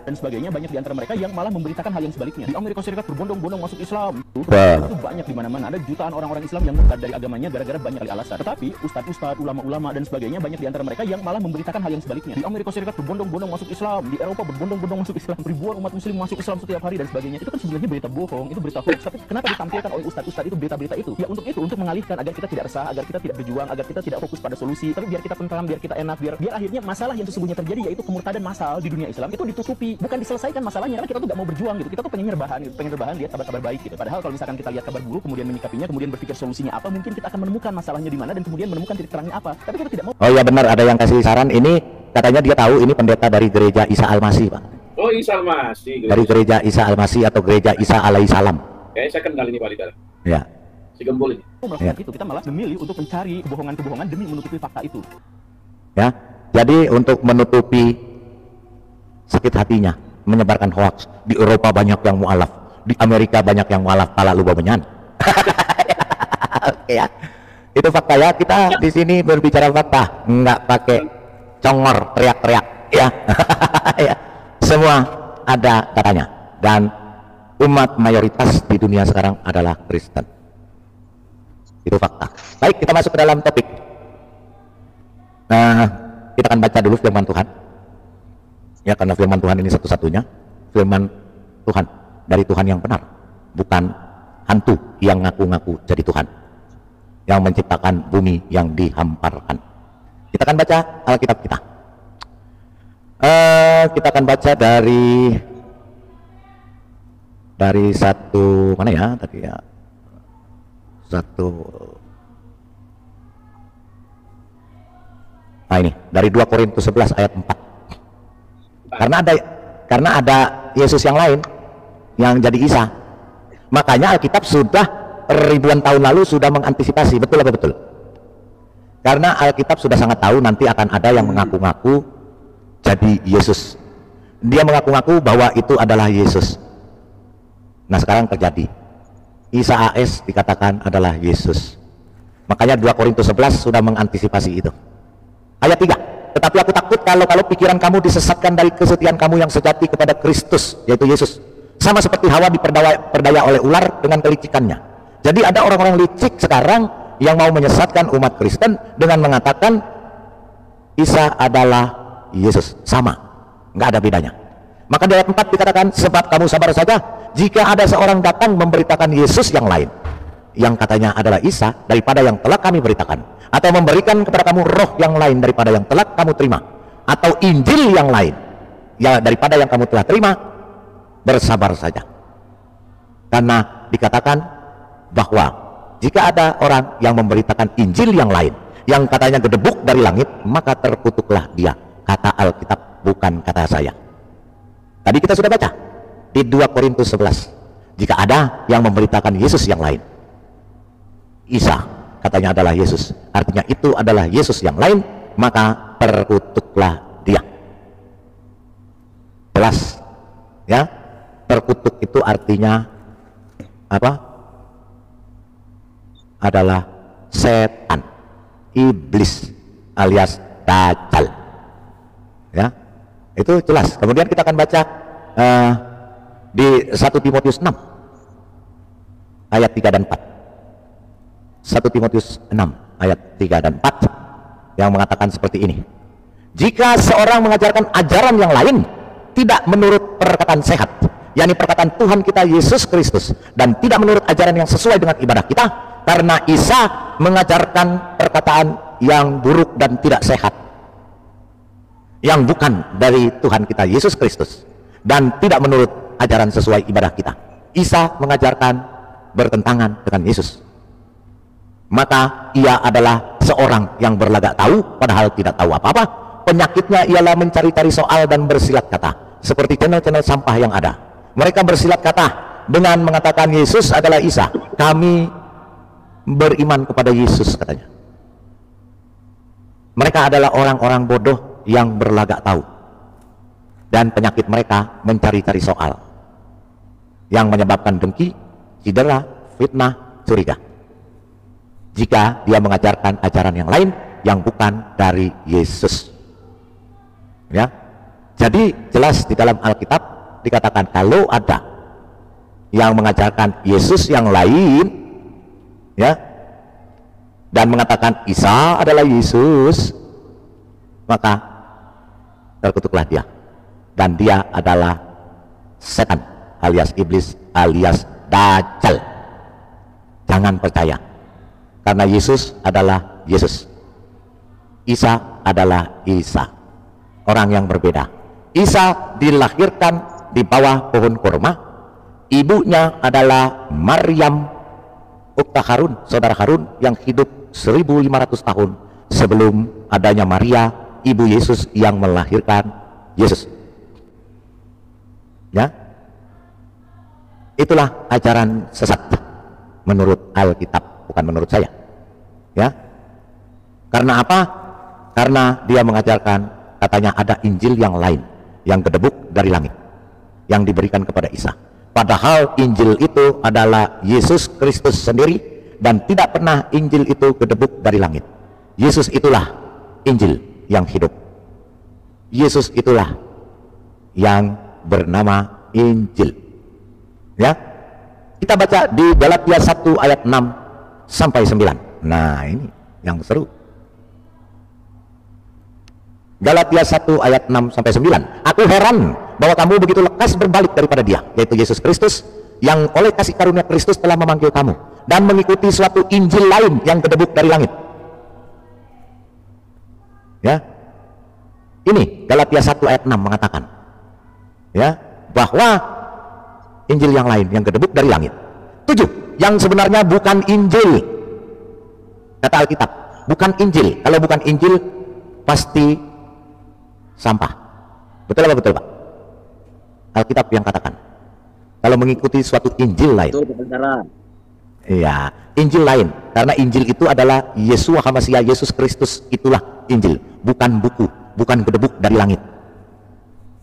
dan sebagainya, banyak di antara mereka yang malah memberitakan hal yang sebaliknya. Di Amerika Serikat berbondong-bondong masuk Islam. Itu banyak di mana-mana. Ada jutaan orang-orang Islam yang murtad dari agamanya gara-gara banyak kali alasan. Tetapi ustadz-ustadz, ulama-ulama dan sebagainya, banyak di antara mereka yang malah memberitakan hal yang sebaliknya. Di Amerika Serikat berbondong-bondong masuk Islam. Di Eropa berbondong-bondong masuk Islam. Ribuan umat muslim masuk Islam setiap hari dan sebagainya. Itu kan sebenarnya berita bohong, itu berita hoax. Tapi kenapa ditampilkan oleh ustadz-ustadz itu berita-berita itu? Ya untuk itu, untuk mengalihkan agar kita tidak resah, agar kita tidak berjuang, agar kita tidak fokus pada solusi. Tapi biar kita tentram, biar kita enak, biar akhirnya masalah yang sesungguhnya terjadi, yaitu kemurtadan massal di dunia Islam, itu ditutupi, bukan diselesaikan masalahnya. Karena kita tuh gak mau berjuang gitu. Kita tuh pengen rebahan gitu, pengen rebahan lihat kabar-kabar baik gitu. Padahal kalau misalkan kita lihat kabar buruk, kemudian menyikapinya, kemudian berpikir solusinya apa, mungkin kita akan menemukan masalahnya di mana dan kemudian menemukan titik terangnya apa. Tapi kita tidak mau. Oh iya benar, ada yang kasih saran. Ini katanya dia tahu ini pendeta dari gereja Isa Al-Masih, Pak. Oh, Isa Al-Masih. Dari gereja Isa Al-Masih atau gereja Isa alaihissalam. Kayaknya saya kenal ini Pak Lidar. Ya. Si Gembul ini. Melakukan itu, kita malah memilih untuk mencari kebohongan-kebohongan demi menutupi fakta itu. Ya. Jadi untuk menutupi sakit hatinya, menyebarkan hoax. Di Eropa banyak yang mualaf, di Amerika banyak yang mualaf, pala lupa benyan. Oke ya. Itu fakta ya. Kita di sini berbicara fakta, nggak pakai congor teriak-teriak ya. Ya. Semua ada katanya. Dan umat mayoritas di dunia sekarang adalah Kristen. Itu fakta. Baik, kita masuk ke dalam topik. Nah, kita akan baca dulu firman Tuhan. Ya, karena firman Tuhan ini satu-satunya firman Tuhan dari Tuhan yang benar, bukan hantu yang ngaku-ngaku jadi Tuhan, yang menciptakan bumi yang dihamparkan. Kita akan baca Alkitab kita. Kita akan baca dari satu mana ya tadi ya, ini dari 2 Korintus 11 ayat 4. Karena ada Yesus yang lain yang jadi Isa. Makanya Alkitab sudah ribuan tahun lalu sudah mengantisipasi. Betul apa betul? Karena Alkitab sudah sangat tahu nanti akan ada yang mengaku-ngaku jadi Yesus. Dia mengaku-ngaku bahwa itu adalah Yesus. Nah sekarang terjadi. Isa AS dikatakan adalah Yesus. Makanya 2 Korintus 11 sudah mengantisipasi itu. Ayat 3. Tetapi aku takut kalau pikiran kamu disesatkan dari kesetiaan kamu yang sejati kepada Kristus, yaitu Yesus. Sama seperti Hawa diperdaya oleh ular dengan kelicikannya. Jadi ada orang-orang licik sekarang yang mau menyesatkan umat Kristen dengan mengatakan Isa adalah Yesus. Sama, nggak ada bedanya. Maka di ayat 4 dikatakan, sebab kamu sabar saja jika ada seorang datang memberitakan Yesus yang lain, yang katanya adalah Isa, daripada yang telah kami beritakan, atau memberikan kepada kamu roh yang lain daripada yang telah kamu terima, atau Injil yang lain ya daripada yang kamu telah terima, bersabar saja. Karena dikatakan bahwa jika ada orang yang memberitakan Injil yang lain yang katanya gedebuk dari langit, maka terkutuklah dia. Kata Alkitab, bukan kata saya. Tadi kita sudah baca di 2 Korintus 11, jika ada yang memberitakan Yesus yang lain, Isa katanya adalah Yesus, artinya itu adalah Yesus yang lain, maka terkutuklah dia. Jelas ya, terkutuk itu artinya apa? Adalah setan, iblis alias dajjal ya, itu jelas. Kemudian kita akan baca di 1 Timotius 6 ayat 3 dan 4. 1 Timotius 6 ayat 3 dan 4 yang mengatakan seperti ini. Jika seorang mengajarkan ajaran yang lain tidak menurut perkataan sehat, yakni perkataan Tuhan kita Yesus Kristus, dan tidak menurut ajaran yang sesuai dengan ibadah kita, karena Isa mengajarkan perkataan yang buruk dan tidak sehat, yang bukan dari Tuhan kita Yesus Kristus, dan tidak menurut ajaran sesuai ibadah kita. Isa mengajarkan bertentangan dengan Yesus, maka ia adalah seorang yang berlagak tahu padahal tidak tahu apa-apa. Penyakitnya ialah mencari-cari soal dan bersilat kata, seperti channel-channel sampah yang ada. Mereka bersilat kata dengan mengatakan Yesus adalah Isa. Kami beriman kepada Yesus, katanya. Mereka adalah orang-orang bodoh yang berlagak tahu, dan penyakit mereka mencari-cari soal yang menyebabkan dengki, cedera, fitnah, curiga, jika dia mengajarkan ajaran yang lain yang bukan dari Yesus. Ya, jadi jelas di dalam Alkitab dikatakan kalau ada yang mengajarkan Yesus yang lain, ya, dan mengatakan Isa adalah Yesus, maka terkutuklah dia, dan dia adalah setan alias iblis alias Dajjal. Jangan percaya, karena Yesus adalah Yesus, Isa adalah Isa, orang yang berbeda. Isa dilahirkan di bawah pohon kurma. Ibunya adalah Maryam Ukta Harun, saudara Harun yang hidup 1500 tahun sebelum adanya Maria, ibu Yesus, yang melahirkan Yesus. Ya, itulah ajaran sesat menurut Alkitab, bukan menurut saya. Ya, karena apa? Karena dia mengajarkan, katanya ada Injil yang lain yang kedebuk dari langit yang diberikan kepada Isa, padahal Injil itu adalah Yesus Kristus sendiri, dan tidak pernah Injil itu kedebuk dari langit. Yesus itulah Injil yang hidup. Yesus itulah yang bernama Injil. Ya, kita baca di Galatia 1 ayat 6 sampai 9. Nah, ini yang seru. Galatia 1 ayat 6 sampai 9. Aku heran bahwa kamu begitu lekas berbalik daripada dia, yaitu Yesus Kristus, yang oleh kasih karunia Kristus telah memanggil kamu, dan mengikuti suatu Injil lain yang kedebuk dari langit. Ya, ini Galatia 1 ayat 6 mengatakan, ya, bahwa Injil yang lain yang kedebuk dari langit. 7, yang sebenarnya bukan Injil, kata Alkitab, bukan Injil. Kalau bukan Injil pasti sampah. Betul apa betul, Pak? Alkitab yang katakan kalau mengikuti suatu Injil lain. Iya, Injil lain, karena Injil itu adalah Yeshua HaMashiach, Yesus Kristus, itulah Injil, bukan buku, bukan kedebuk dari langit.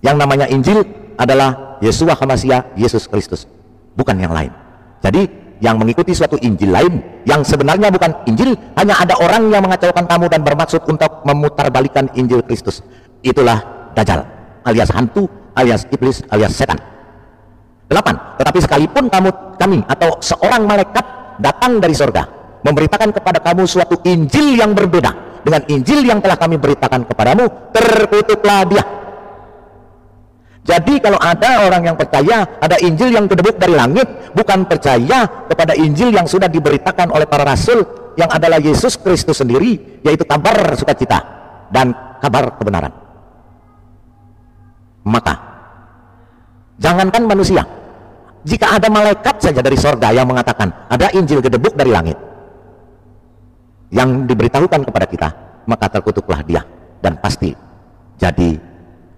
Yang namanya Injil adalah Yeshua HaMashiach, Yesus Kristus, bukan yang lain. Jadi yang mengikuti suatu Injil lain yang sebenarnya bukan Injil, hanya ada orang yang mengacaukan kamu dan bermaksud untuk memutarbalikan Injil Kristus. Itulah Dajjal alias hantu, alias iblis, alias setan. 8, tetapi sekalipun kami atau seorang malaikat datang dari sorga memberitakan kepada kamu suatu Injil yang berbeda dengan Injil yang telah kami beritakan kepadamu, terkutuklah dia. Jadi kalau ada orang yang percaya ada Injil yang kedebuk dari langit, bukan percaya kepada Injil yang sudah diberitakan oleh para rasul, yang adalah Yesus Kristus sendiri, yaitu kabar sukacita dan kabar kebenaran, maka jangankan manusia, jika ada malaikat saja dari sorga yang mengatakan ada Injil kedebuk dari langit yang diberitahukan kepada kita, maka terkutuklah dia dan pasti jadi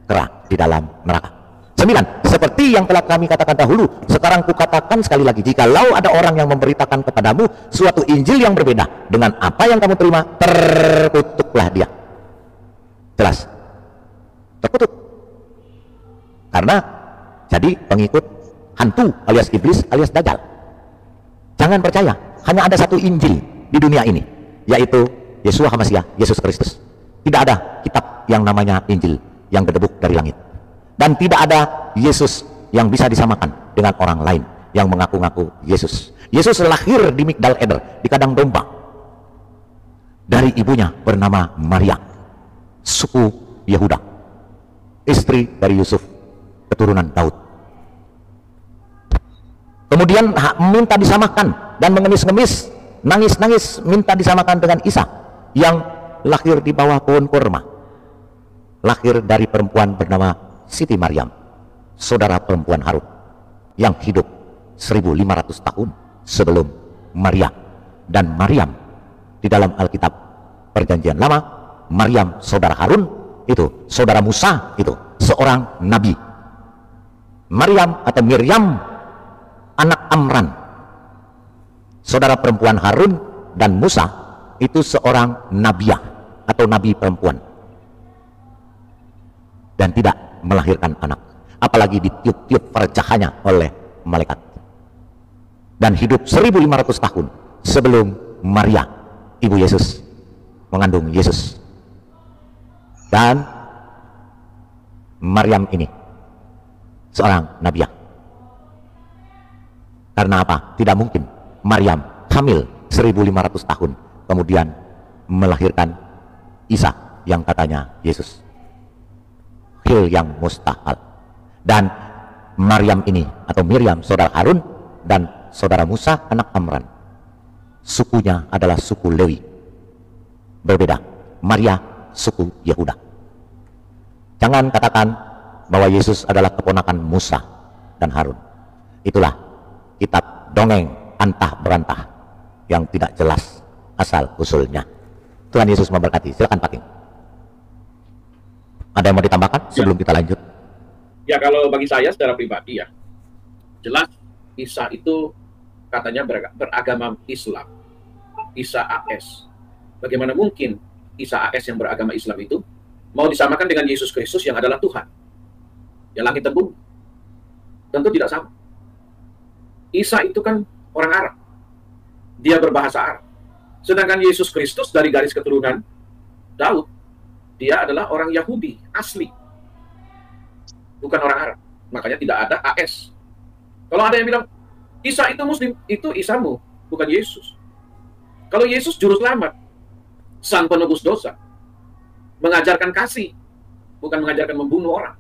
kera di dalam neraka. 9, seperti yang telah kami katakan dahulu, sekarang kukatakan sekali lagi, jikalau ada orang yang memberitakan kepadamu suatu Injil yang berbeda dengan apa yang kamu terima, terkutuklah dia. Jelas, terkutuk, karena jadi pengikut hantu alias iblis alias Dajjal. Jangan percaya, hanya ada satu Injil di dunia ini, yaitu Yeshua HaMashiach, Yesus Kristus. Tidak ada kitab yang namanya Injil yang kedebuk dari langit, dan tidak ada Yesus yang bisa disamakan dengan orang lain yang mengaku-ngaku Yesus. Yesus lahir di Migdal Eder, di kandang domba, dari ibunya bernama Maria, suku Yehuda, istri dari Yusuf, keturunan Daud. Kemudian minta disamakan dan mengemis-ngemis, nangis-nangis minta disamakan dengan Isa yang lahir di bawah pohon kurma, lahir dari perempuan bernama Siti Maryam, saudara perempuan Harun, yang hidup 1500 tahun sebelum Maria. Dan Maryam di dalam Alkitab Perjanjian Lama, Maryam saudara Harun itu, saudara Musa itu, seorang nabi. Maryam atau Miriam anak Amran, saudara perempuan Harun, dan Musa itu seorang nabiah atau nabi perempuan, dan tidak melahirkan anak, apalagi ditiup-tiup percahanya oleh malaikat, dan hidup 1500 tahun sebelum Maria ibu Yesus mengandung Yesus. Dan Maryam ini seorang nabiah. Karena apa? Tidak mungkin Maryam hamil 1500 tahun kemudian melahirkan Isa yang katanya Yesus. Hal yang mustahil. Dan Maryam ini atau Miriam saudara Harun dan saudara Musa anak Amran, sukunya adalah suku Lewi. Berbeda. Maria suku Yehuda. Jangan katakan bahwa Yesus adalah keponakan Musa dan Harun. Itulah kitab dongeng antah berantah yang tidak jelas asal usulnya. Tuhan Yesus memberkati. Silakan Pak King. Ada yang mau ditambahkan sebelum kita lanjut? Ya, kalau bagi saya secara pribadi ya, jelas Isa itu katanya beragama Islam. Isa AS. Bagaimana mungkin Isa AS yang beragama Islam itu mau disamakan dengan Yesus Kristus yang adalah Tuhan, yang langit dan bumi? Tentu tidak sama. Isa itu kan orang Arab. Dia berbahasa Arab. Sedangkan Yesus Kristus dari garis keturunan Daud, dia adalah orang Yahudi asli. Bukan orang Arab. Makanya tidak ada AS. Kalau ada yang bilang, Isa itu Muslim, itu Isamu, bukan Yesus. Kalau Yesus juru selamat, sang penebus dosa, mengajarkan kasih, bukan mengajarkan membunuh orang.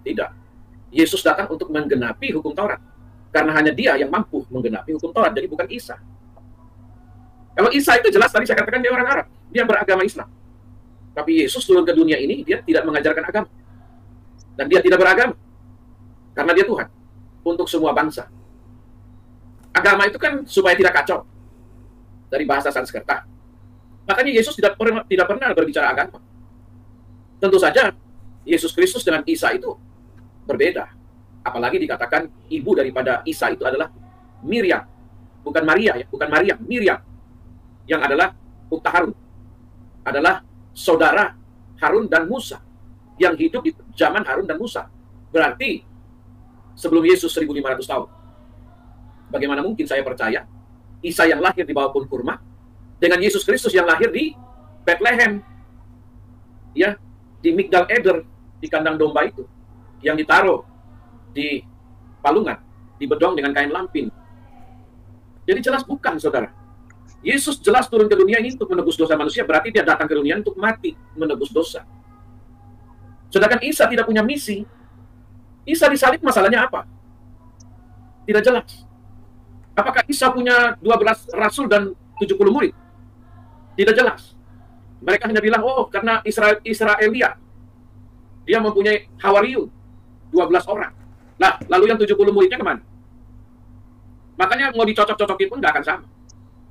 Tidak. Yesus datang untuk menggenapi hukum Taurat. Karena hanya dia yang mampu menggenapi hukum Taurat, jadi bukan Isa. Kalau Isa itu jelas tadi saya katakan dia orang Arab, dia beragama Islam. Tapi Yesus turun ke dunia ini, dia tidak mengajarkan agama. Dan dia tidak beragama. Karena dia Tuhan. Untuk semua bangsa. Agama itu kan supaya tidak kacau. Dari bahasa Sanskerta. Makanya Yesus tidak pernah berbicara agama. Tentu saja, Yesus Kristus dengan Isa itu berbeda. Apalagi dikatakan ibu daripada Isa itu adalah Miriam. Bukan Maria, ya, bukan Maryam, Miriam. Yang adalah ukta Harun. Adalah saudara Harun dan Musa. Yang hidup di zaman Harun dan Musa. Berarti sebelum Yesus 1500 tahun. Bagaimana mungkin saya percaya Isa yang lahir di bawah pohon kurma dengan Yesus Kristus yang lahir di Bethlehem, ya, di Migdal Eder, di kandang domba itu, yang ditaruh di palungan, dibedong dengan kain lampin. Jadi jelas bukan, saudara. Yesus jelas turun ke dunia ini untuk menebus dosa manusia, berarti dia datang ke dunia untuk mati, menebus dosa. Sedangkan Isa tidak punya misi. Isa disalib masalahnya apa? Tidak jelas. Apakah Isa punya 12 rasul dan 70 murid? Tidak jelas. Mereka hanya bilang, oh karena Israelia, dia mempunyai hawariun, 12 orang. Nah, lalu yang 70 muridnya kemana? Makanya mau dicocok-cocokin pun nggak akan sama.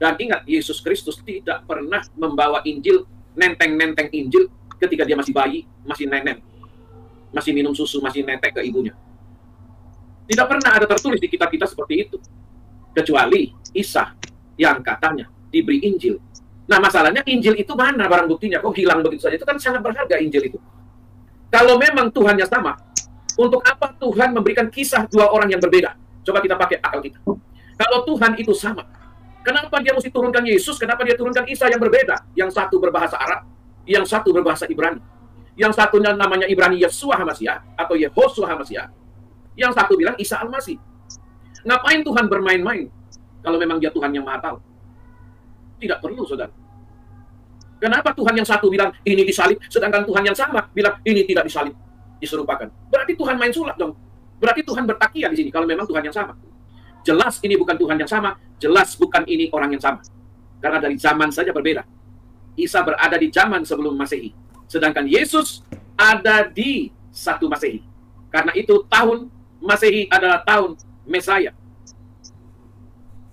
Dan ingat, Yesus Kristus tidak pernah membawa Injil, nenteng-nenteng Injil ketika dia masih bayi, masih nenek, masih minum susu, masih netek ke ibunya. Tidak pernah ada tertulis di kitab kita seperti itu. Kecuali Isa yang katanya diberi Injil. Nah, masalahnya Injil itu mana barang buktinya? Kok hilang begitu saja? Itu kan sangat berharga Injil itu. Kalau memang Tuhannya sama, untuk apa Tuhan memberikan kisah dua orang yang berbeda? Coba kita pakai akal kita. Kalau Tuhan itu sama, kenapa dia mesti turunkan Yesus? Kenapa dia turunkan Isa yang berbeda? Yang satu berbahasa Arab, yang satu berbahasa Ibrani. Yang satunya namanya Ibrani Yeshua HaMashiach atau Yehoshua HaMashiach. Yang satu bilang Isa Al-Masih. Ngapain Tuhan bermain-main? Kalau memang dia Tuhan yang Maha Tahu. Tidak perlu, saudara. Kenapa Tuhan yang satu bilang ini disalib, sedangkan Tuhan yang sama bilang ini tidak disalib, diserupakan? Berarti Tuhan main sulap dong. Berarti Tuhan bertakia di sini kalau memang Tuhan yang sama. Jelas ini bukan Tuhan yang sama, jelas bukan ini orang yang sama. Karena dari zaman saja berbeda. Isa berada di zaman sebelum Masehi, sedangkan Yesus ada di 1 Masehi. Karena itu tahun Masehi adalah tahun Mesaya.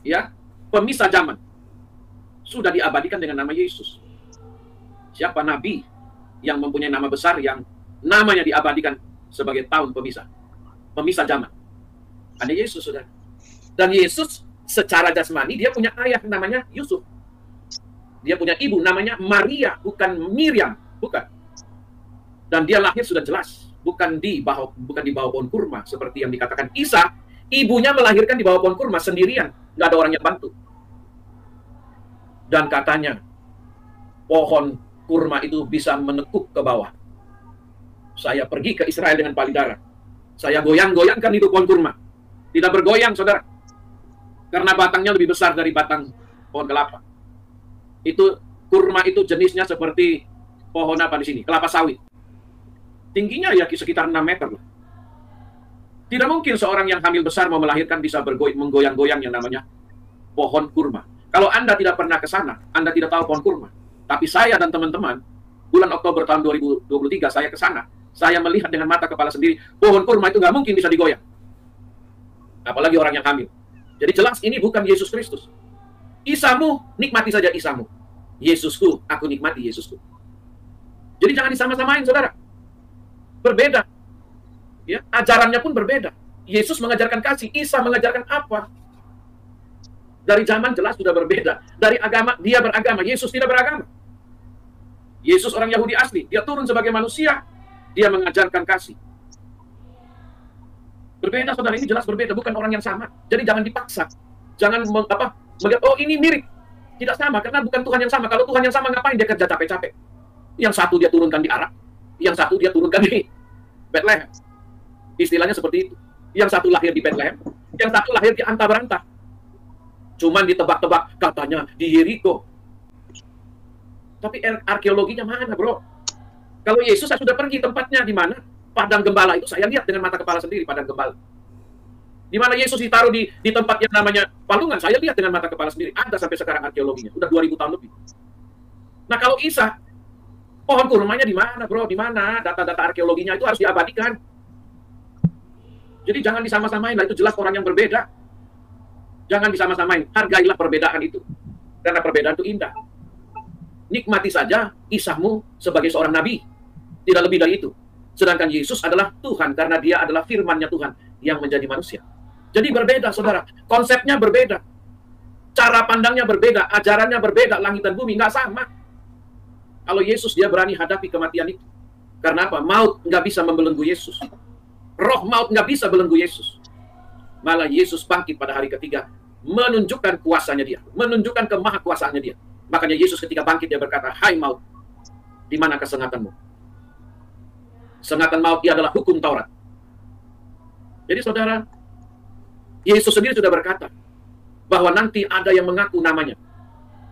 Ya, pemisah zaman. Sudah diabadikan dengan nama Yesus. Siapa nabi yang mempunyai nama besar yang namanya diabadikan sebagai tahun pemisah? Pemisah zaman. Ada Yesus, saudara. Dan Yesus secara jasmani dia punya ayah namanya Yusuf. Dia punya ibu namanya Maria, bukan Miriam, bukan. Dan dia lahir sudah jelas, bukan di bawah pohon kurma seperti yang dikatakan Isa. Ibunya melahirkan di bawah pohon kurma sendirian, nggak ada orang yang bantu. Dan katanya pohon kurma itu bisa menekuk ke bawah. Saya pergi ke Israel dengan payudara. Saya goyang-goyangkan itu pohon kurma. Tidak bergoyang, saudara. Karena batangnya lebih besar dari batang pohon kelapa. Itu kurma itu jenisnya seperti pohon apa di sini? Kelapa sawit. Tingginya ya sekitar 6 meter lah. Tidak mungkin seorang yang hamil besar mau melahirkan bisa menggoyang-goyang yang namanya pohon kurma. Kalau Anda tidak pernah ke sana, Anda tidak tahu pohon kurma. Tapi saya dan teman-teman, bulan Oktober tahun 2023 saya ke sana. Saya melihat dengan mata kepala sendiri, pohon kurma itu nggak mungkin bisa digoyang. Apalagi orang yang hamil. Jadi jelas ini bukan Yesus Kristus. Isamu, nikmati saja Isamu. Yesusku, aku nikmati Yesusku. Jadi jangan disama-samain, saudara. Berbeda. Ya, ajarannya pun berbeda. Yesus mengajarkan kasih, Isa mengajarkan apa? Dari zaman jelas sudah berbeda. Dari agama, dia beragama, Yesus tidak beragama. Yesus orang Yahudi asli, dia turun sebagai manusia, dia mengajarkan kasih. Berbeda, saudara, ini jelas berbeda, bukan orang yang sama. Jadi jangan dipaksa. Jangan melihat, oh ini mirip. Tidak sama, karena bukan Tuhan yang sama. Kalau Tuhan yang sama, ngapain dia kerja capek-capek? Yang satu dia turunkan di Arab, yang satu dia turunkan di Bethlehem. Istilahnya seperti itu. Yang satu lahir di Bethlehem, yang satu lahir di Anta Berantah. Cuman ditebak-tebak, katanya di Yeriko. Tapi arkeologinya mana, bro? Kalau Yesus saya sudah pergi tempatnya di mana? Padang Gembala itu saya lihat dengan mata kepala sendiri, Padang Gembala. Di mana Yesus ditaruh di tempat yang namanya Palungan, saya lihat dengan mata kepala sendiri. Ada sampai sekarang arkeologinya, udah 2000 tahun lebih. Nah kalau Isa, pohon kurmanya di mana, bro? Di mana? Data-data arkeologinya itu harus diabadikan. Jadi jangan disama-samain lah, itu jelas orang yang berbeda. Jangan disama-samain, hargailah perbedaan itu. Karena perbedaan itu indah. Nikmati saja Isamu sebagai seorang nabi. Tidak lebih dari itu. Sedangkan Yesus adalah Tuhan, karena dia adalah firman-Nya Tuhan yang menjadi manusia. Jadi berbeda, saudara. Konsepnya berbeda. Cara pandangnya berbeda, ajarannya berbeda, langit dan bumi nggak sama. Kalau Yesus dia berani hadapi kematian itu. Karena apa? Maut nggak bisa membelenggu Yesus. Roh maut nggak bisa belenggu Yesus. Malah Yesus bangkit pada hari ketiga, menunjukkan kuasanya dia, menunjukkan kemahakuasaannya dia. Makanya Yesus ketika bangkit dia berkata, hai maut, di mana kesengatanmu? Sengatan maut ia adalah hukum Taurat. Jadi saudara, Yesus sendiri sudah berkata bahwa nanti ada yang mengaku namanya.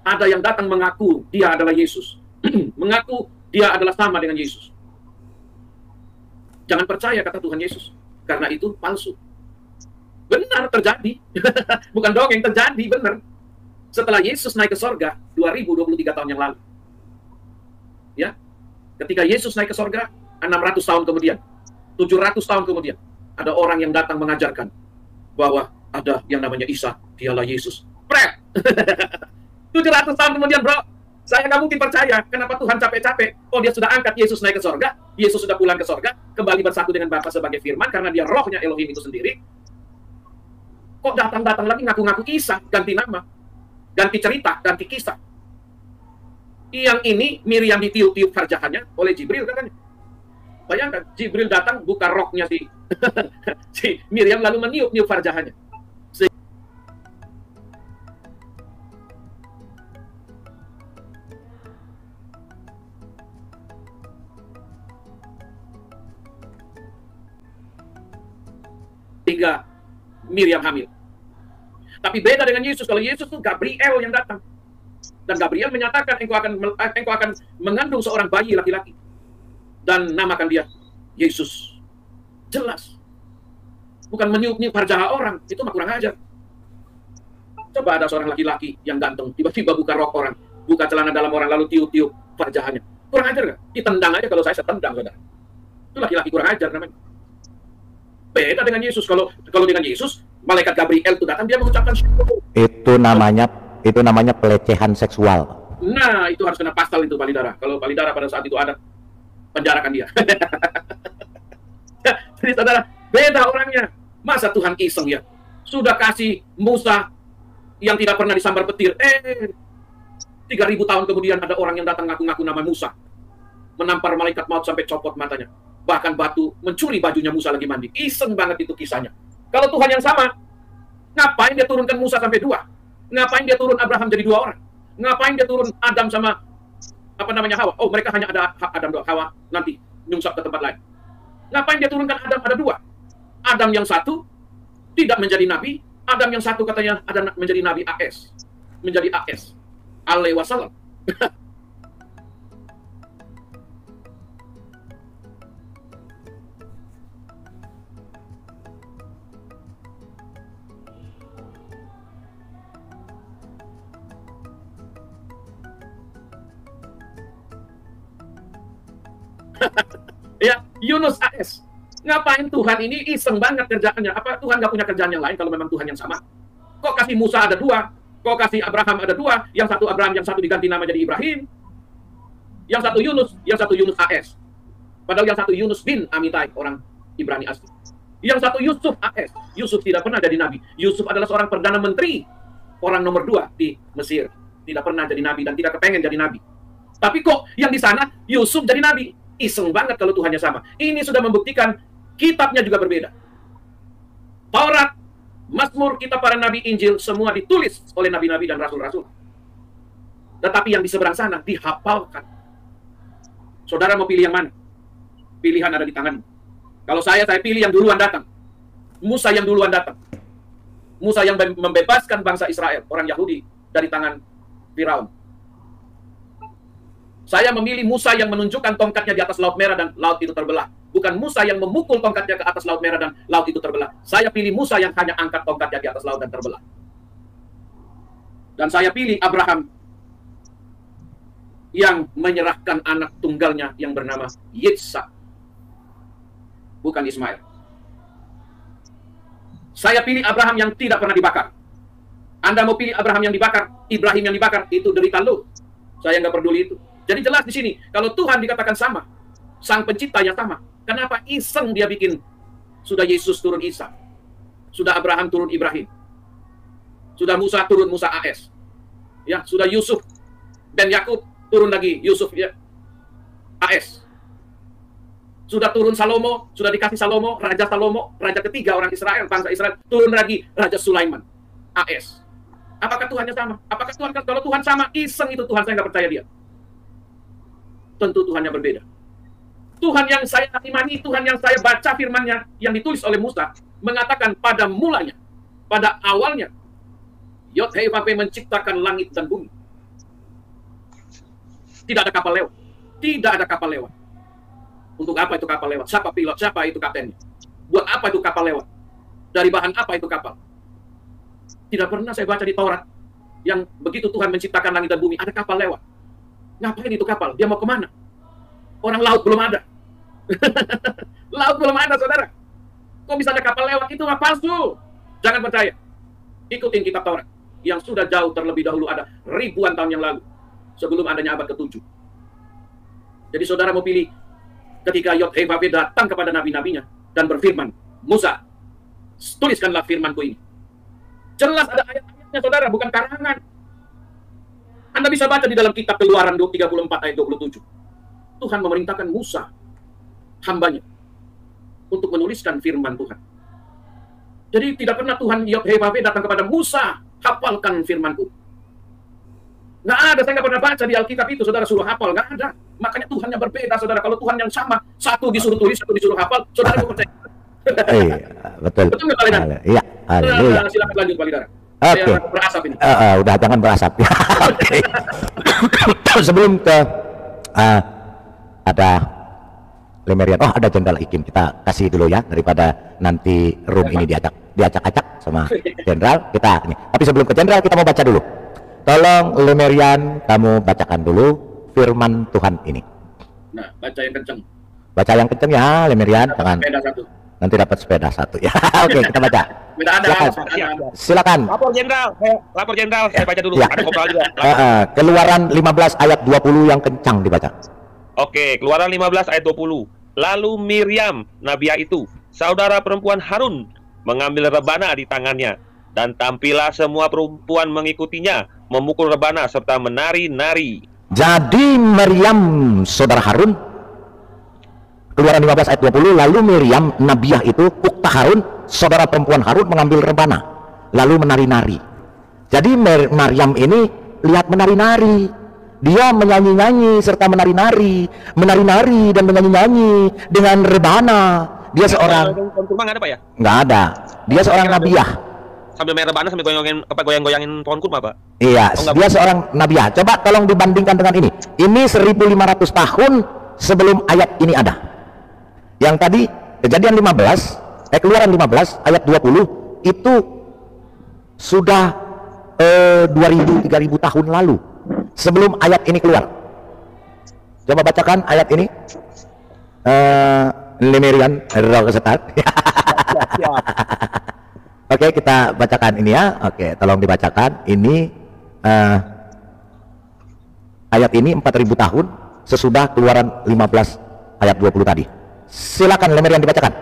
Ada yang datang mengaku dia adalah Yesus. Mengaku dia adalah sama dengan Yesus. Jangan percaya kata Tuhan Yesus. Karena itu palsu. Benar terjadi. Bukan dongeng, terjadi, benar. Setelah Yesus naik ke sorga 2023 tahun yang lalu. Ya. Ketika Yesus naik ke sorga 600 tahun kemudian, 700 tahun kemudian, ada orang yang datang mengajarkan bahwa ada yang namanya Isa, dialah Yesus. Pret! 700 tahun kemudian, bro. Saya nggak mungkin percaya. Kenapa Tuhan capek-capek? Oh, dia sudah angkat Yesus naik ke sorga. Yesus sudah pulang ke sorga. Kembali bersatu dengan Bapa sebagai firman. Karena dia rohnya Elohim itu sendiri. Kok datang-datang lagi ngaku-ngaku kisah. Ganti nama. Ganti cerita. Ganti kisah. Yang ini Miriam ditiup-tiup farjahannya oleh Jibril katanya. Bayangkan, Jibril datang buka roknya si Miriam lalu meniup-niup farjahannya. Sehingga Miriam hamil. Tapi beda dengan Yesus. Kalau Yesus itu Gabriel yang datang. Dan Gabriel menyatakan engkau akan mengandung seorang bayi laki-laki. Dan namakan dia Yesus. Jelas. Bukan meniup-niup harjaha orang. Itu mah kurang ajar. Coba ada seorang laki-laki yang ganteng, tiba-tiba buka rok orang, buka celana dalam orang, lalu tiup-tiup farjahanya. Kurang ajar nggak? Ditendang aja kalau saya tendang, saudara. Itu laki-laki kurang ajar namanya. Beda dengan Yesus. Kalau dengan Yesus, malaikat Gabriel itu datang, dia mengucapkan syukur. Itu namanya pelecehan seksual. Nah, itu harus kena pasal itu, Palidara. Kalau Palidara pada saat itu ada, penjarakan dia. Jadi saudara, beda orangnya. Masa Tuhan iseng ya? Sudah kasih Musa yang tidak pernah disambar petir. 3.000 tahun kemudian ada orang yang datang ngaku-ngaku nama Musa. Menampar malaikat maut sampai copot matanya. Bahkan batu mencuri bajunya Musa lagi mandi. Iseng banget itu kisahnya. Kalau Tuhan yang sama, ngapain dia turunkan Musa sampai 2? Ngapain dia turun Abraham jadi 2 orang? Ngapain dia turun Adam sama Hawa? Oh, mereka hanya ada Adam doang, Hawa nanti nyungsap ke tempat lain. Ngapain dia turunkan Adam ada 2? Adam yang satu tidak menjadi nabi, Adam yang satu katanya ada menjadi nabi AS. Menjadi AS. Alaihi wasallam. Ya, Yunus AS. Ngapain Tuhan ini iseng banget kerjaannya? Apa Tuhan nggak punya kerjaan yang lain kalau memang Tuhan yang sama? Kok kasih Musa ada 2? Kok kasih Abraham ada 2? Yang satu Abraham, yang satu diganti nama jadi Ibrahim. Yang satu Yunus AS. Padahal yang satu Yunus bin Amitai, orang Ibrani asli. Yang satu Yusuf AS. Yusuf tidak pernah jadi nabi. Yusuf adalah seorang perdana menteri, orang nomor 2 di Mesir. Tidak pernah jadi nabi dan tidak kepengen jadi nabi. Tapi kok yang di sana Yusuf jadi nabi? Iseng banget kalau Tuhannya sama. Ini sudah membuktikan kitabnya juga berbeda. Taurat, Mazmur, kitab para nabi, Injil, semua ditulis oleh nabi-nabi dan rasul-rasul. Tetapi yang di seberang sana dihafalkan. Saudara mau pilih yang mana? Pilihan ada di tanganmu. Kalau saya pilih yang duluan datang. Musa yang duluan datang. Musa yang membebaskan bangsa Israel, orang Yahudi, dari tangan Firaun. Saya memilih Musa yang menunjukkan tongkatnya di atas Laut Merah dan laut itu terbelah. Bukan Musa yang memukul tongkatnya ke atas Laut Merah dan laut itu terbelah. Saya pilih Musa yang hanya angkat tongkatnya di atas laut dan terbelah. Dan saya pilih Abraham yang menyerahkan anak tunggalnya yang bernama Yitzhak. Bukan Ismail. Saya pilih Abraham yang tidak pernah dibakar. Anda mau pilih Abraham yang dibakar, Ibrahim yang dibakar, itu derita lu. Saya nggak peduli itu. Jadi jelas di sini, kalau Tuhan dikatakan sama, Sang Pencipta yang sama, kenapa iseng dia bikin? Sudah Yesus turun Isa, sudah Abraham turun Ibrahim, sudah Musa turun Musa AS, ya sudah Yusuf dan Yakub turun lagi Yusuf ya AS, sudah turun Salomo, sudah dikasih Salomo, raja ketiga orang Israel, bangsa Israel, turun lagi Raja Sulaiman AS. Apakah Tuhannya sama? Apakah Tuhan, kalau Tuhan sama, iseng itu Tuhan, saya nggak percaya dia. Tentu Tuhannya berbeda. Tuhan yang saya imani, Tuhan yang saya baca firman-Nya yang ditulis oleh Musa, mengatakan pada mulanya, pada awalnya, Yod-Heh-Vav-He menciptakan langit dan bumi. Tidak ada kapal lewat. Tidak ada kapal lewat. Untuk apa itu kapal lewat? Siapa pilot? Siapa itu kaptennya? Buat apa itu kapal lewat? Dari bahan apa itu kapal? Tidak pernah saya baca di Taurat yang begitu Tuhan menciptakan langit dan bumi, ada kapal lewat. Ngapain itu kapal? Dia mau kemana? Orang laut belum ada. Laut belum ada, saudara. Kok bisa ada kapal lewat? Itu mah palsu. Jangan percaya. Ikutin kitab Taurat yang sudah jauh terlebih dahulu, ada ribuan tahun yang lalu, sebelum adanya abad ke-7. Jadi saudara mau pilih ketika Yod-Heh-Vav-He datang kepada nabi-nabinya dan berfirman, Musa, tuliskanlah firmanku ini. Jelas ada ayat-ayatnya, saudara, bukan karangan. Anda bisa baca di dalam kitab Keluaran 34 ayat 27. Tuhan memerintahkan Musa, hambanya, untuk menuliskan firman Tuhan. Jadi tidak pernah Tuhan Yod-Heh-Vav-He datang kepada Musa, hafalkan firmanku. Nggak ada, saya nggak pernah baca di Alkitab itu, saudara suruh hafal, nggak ada. Makanya Tuhannya berbeda, saudara. Kalau Tuhan yang sama, satu disuruh tulis, satu disuruh hafal, saudara percaya. Betul. Betul nggak, Pak Lidara? Iya. Silakan lanjut, Pak Lidara. Oke. Berasap ini. Udah jangan berasap. Oke. Sebelum ke ada Lemerian. Oh, ada Jenderal Ikim. Kita kasih dulu ya daripada nanti room ini diacak-acak sama Jenderal. Kita ini. Tapi sebelum ke Jenderal kita mau baca dulu. Tolong Lemerian kamu bacakan dulu firman Tuhan ini. Nah, baca yang kenceng. Baca yang kenceng ya, Lemerian. Jangan. Sepeda satu. Nanti dapat sepeda satu ya. Oke, kita baca. Silakan. Lapor Jenderal, saya baca dulu. Ya. Ada kopral juga. Keluaran 15 ayat 20 yang kencang dibaca. Oke, Keluaran 15 ayat 20. Lalu Miriam, nabiah itu, saudara perempuan Harun, mengambil rebana di tangannya, dan tampillah semua perempuan mengikutinya, memukul rebana serta menari-nari. Jadi Miriam, saudara Harun, Keluaran 15 ayat 20, lalu Miriam, nabiah itu, ukta Harun, saudara perempuan Harun, mengambil rebana, lalu menari-nari. Jadi Miriam ini lihat menari-nari. Dia menyanyi-nyanyi serta menari-nari dan menyanyi-nyanyi dengan rebana. Dia seorang Pohon kurma nggak ada Pak ya? nggak ada. Dia seorang nabiah. Sambil main rebana sambil goyang-goyangin pohon kurma Pak? Iya, dia seorang nabiah. Coba tolong dibandingkan dengan ini. Ini 1500 tahun sebelum ayat ini ada. Yang tadi Kejadian 15, Keluaran 15 ayat 20 itu sudah 2000-3000 tahun lalu sebelum ayat ini keluar. Coba bacakan ayat ini. Lemerian Roh Kesetar. Oke, kita bacakan ini ya. Oke, tolong dibacakan. Ini ayat ini 4000 tahun sesudah Keluaran 15 ayat 20 tadi. Silakan Lemerian dibacakan.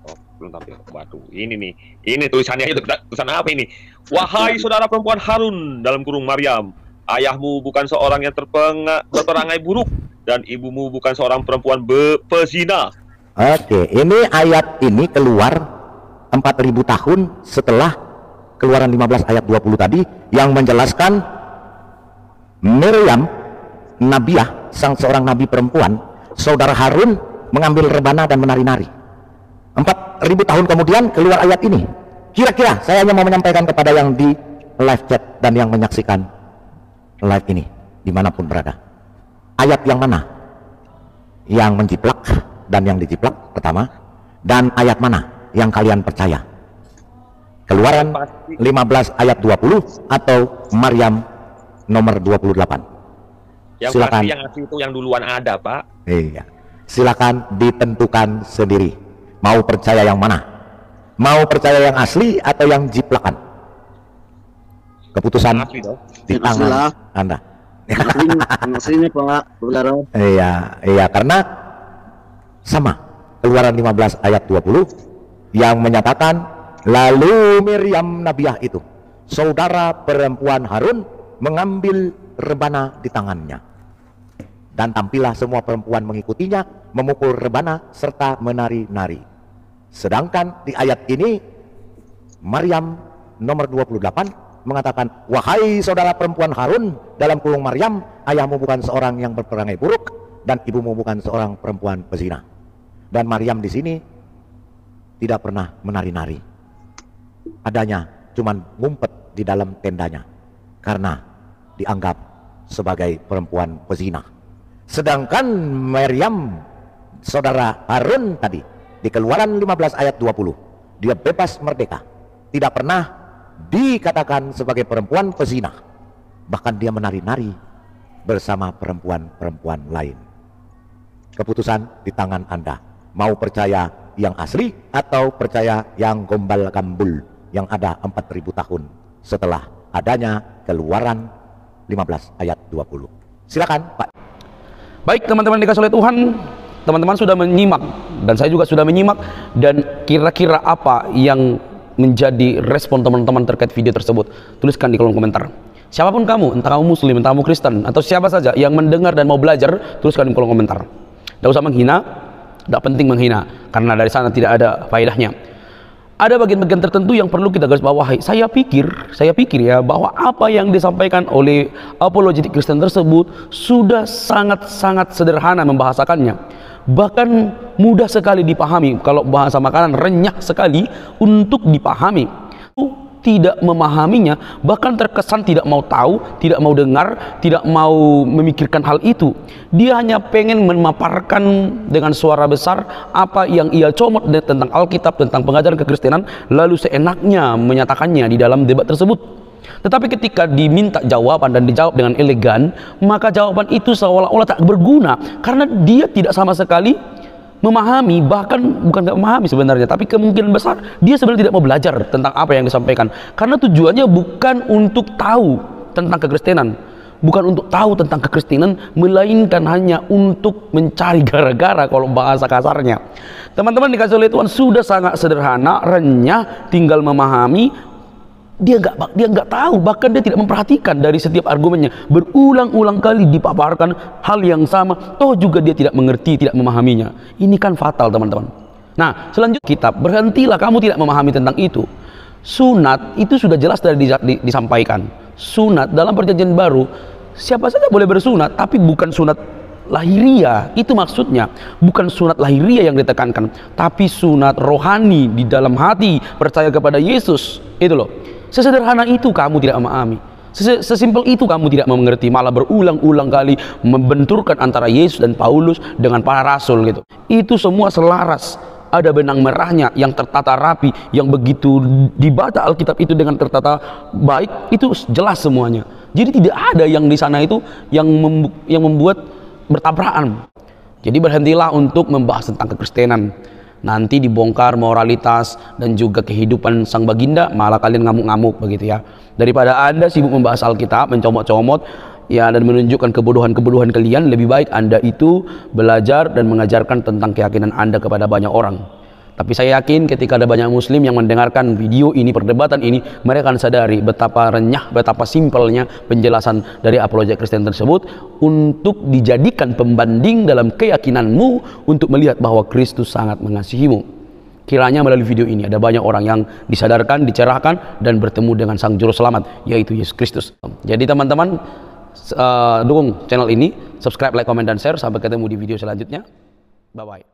Oh, belum tampil. Waduh, ini nih. Ini tulisannya itu tulisan apa ini? Wahai saudara perempuan Harun dalam kurung Maryam, ayahmu bukan seorang yang berperangai buruk dan ibumu bukan seorang perempuan pezina. Oke, ini ayat ini keluar 4000 tahun setelah Keluaran 15 ayat 20 tadi yang menjelaskan Miriam, nabiah, sang seorang nabi perempuan, saudara Harun mengambil rebana dan menari-nari. 4000 tahun kemudian keluar ayat ini. Kira-kira saya hanya mau menyampaikan kepada yang di live chat dan yang menyaksikan live ini dimanapun berada, ayat yang mana yang menjiplak dan yang dijiplak pertama, dan ayat mana yang kalian percaya? Keluaran 15 ayat 20 atau Maryam nomor 28? Yang Silakan. pasti yang asli itu yang duluan ada Pak. Iya, silakan ditentukan sendiri. Mau percaya yang mana? Mau percaya yang asli atau yang jiplakan? Keputusan di tangan Anda. Aslinya Pak, saudara. Iya, karena sama. Keluaran 15 ayat 20 yang menyatakan lalu Miriam nabiah itu, saudara perempuan Harun, mengambil rebana di tangannya, dan tampillah semua perempuan mengikutinya, memukul rebana serta menari-nari. Sedangkan di ayat ini Maryam nomor 28 mengatakan, wahai saudara perempuan Harun dalam kurung Maryam, ayahmu bukan seorang yang berperangai buruk dan ibumu bukan seorang perempuan pezina. Dan Maryam di sini tidak pernah menari-nari. Adanya cuman ngumpet di dalam tendanya karena dianggap sebagai perempuan pezina. Sedangkan Maryam saudara Harun tadi di Keluaran 15 ayat 20, dia bebas merdeka, tidak pernah dikatakan sebagai perempuan pezina, bahkan dia menari-nari bersama perempuan-perempuan lain. Keputusan di tangan Anda, mau percaya yang asli atau percaya yang gombal-gambul yang ada 4000 tahun setelah adanya Keluaran 15 ayat 20. Silakan Pak. Baik teman-teman dikasih oleh Tuhan, teman-teman sudah menyimak dan saya juga sudah menyimak, dan kira-kira apa yang menjadi respon teman-teman terkait video tersebut? Tuliskan di kolom komentar. Siapapun kamu, entah kamu muslim, entah kamu Kristen, atau siapa saja yang mendengar dan mau belajar, tuliskan di kolom komentar. Tidak usah menghina, tidak penting menghina, karena dari sana tidak ada faedahnya. ada bagian-bagian tertentu yang perlu kita garis bawahi. Saya pikir ya bahwa apa yang disampaikan oleh apologetik Kristen tersebut sudah sangat-sangat sederhana membahasakannya. Bahkan mudah sekali dipahami. Kalau bahasa makanan renyah sekali untuk dipahami. Tidak memahaminya, bahkan terkesan tidak mau tahu, tidak mau dengar, tidak mau memikirkan hal itu. Dia hanya pengen memaparkan dengan suara besar apa yang ia comot tentang Alkitab, tentang pengajaran kekristenan, lalu seenaknya menyatakannya di dalam debat tersebut. Tetapi ketika diminta jawaban dan dijawab dengan elegan, maka jawaban itu seolah-olah tak berguna, karena dia tidak sama sekali memahami, bahkan bukan nggak memahami sebenarnya, tapi kemungkinan besar dia sebenarnya tidak mau belajar tentang apa yang disampaikan, karena tujuannya bukan untuk tahu tentang kekristenan, bukan untuk tahu tentang kekristenan, melainkan hanya untuk mencari gara-gara kalau bahasa kasarnya. Teman-teman dikasih oleh Tuhan sudah sangat sederhana, renyah, tinggal memahami. Dia nggak tahu, bahkan dia tidak memperhatikan dari setiap argumennya. Berulang-ulang kali dipaparkan hal yang sama, toh juga dia tidak mengerti, tidak memahaminya. Ini kan fatal, teman-teman. Nah, selanjutnya kitab, berhentilah kamu tidak memahami tentang itu. Sunat itu sudah jelas dari disampaikan. Sunat dalam perjanjian baru, siapa saja boleh bersunat, tapi bukan sunat lahiriah. Itu maksudnya, bukan sunat lahiriah yang ditekankan, tapi sunat rohani di dalam hati, percaya kepada Yesus. Itu loh. Sesederhana itu kamu tidak memahami, sesimpel itu kamu tidak mengerti, malah berulang-ulang kali membenturkan antara Yesus dan Paulus dengan para rasul gitu. Itu semua selaras, ada benang merahnya yang tertata rapi, yang begitu dibaca Alkitab itu dengan tertata baik, itu jelas semuanya. Jadi tidak ada yang di sana itu yang membuat bertabrakan. Jadi berhentilah untuk membahas tentang kekristenan. Nanti dibongkar moralitas dan juga kehidupan sang baginda, malah kalian ngamuk-ngamuk begitu ya. Daripada Anda sibuk membahas Alkitab, mencomot-comot ya, dan menunjukkan kebodohan-kebodohan kalian, lebih baik Anda itu belajar dan mengajarkan tentang keyakinan Anda kepada banyak orang. Tapi saya yakin ketika ada banyak muslim yang mendengarkan video ini, perdebatan ini, mereka akan sadari betapa renyah, betapa simpelnya penjelasan dari apologet Kristen tersebut untuk dijadikan pembanding dalam keyakinanmu untuk melihat bahwa Kristus sangat mengasihimu. Kiranya melalui video ini ada banyak orang yang disadarkan, dicerahkan, dan bertemu dengan Sang Juru Selamat, yaitu Yesus Kristus. Jadi teman-teman, dukung channel ini, subscribe, like, comment, dan share. Sampai ketemu di video selanjutnya. Bye-bye.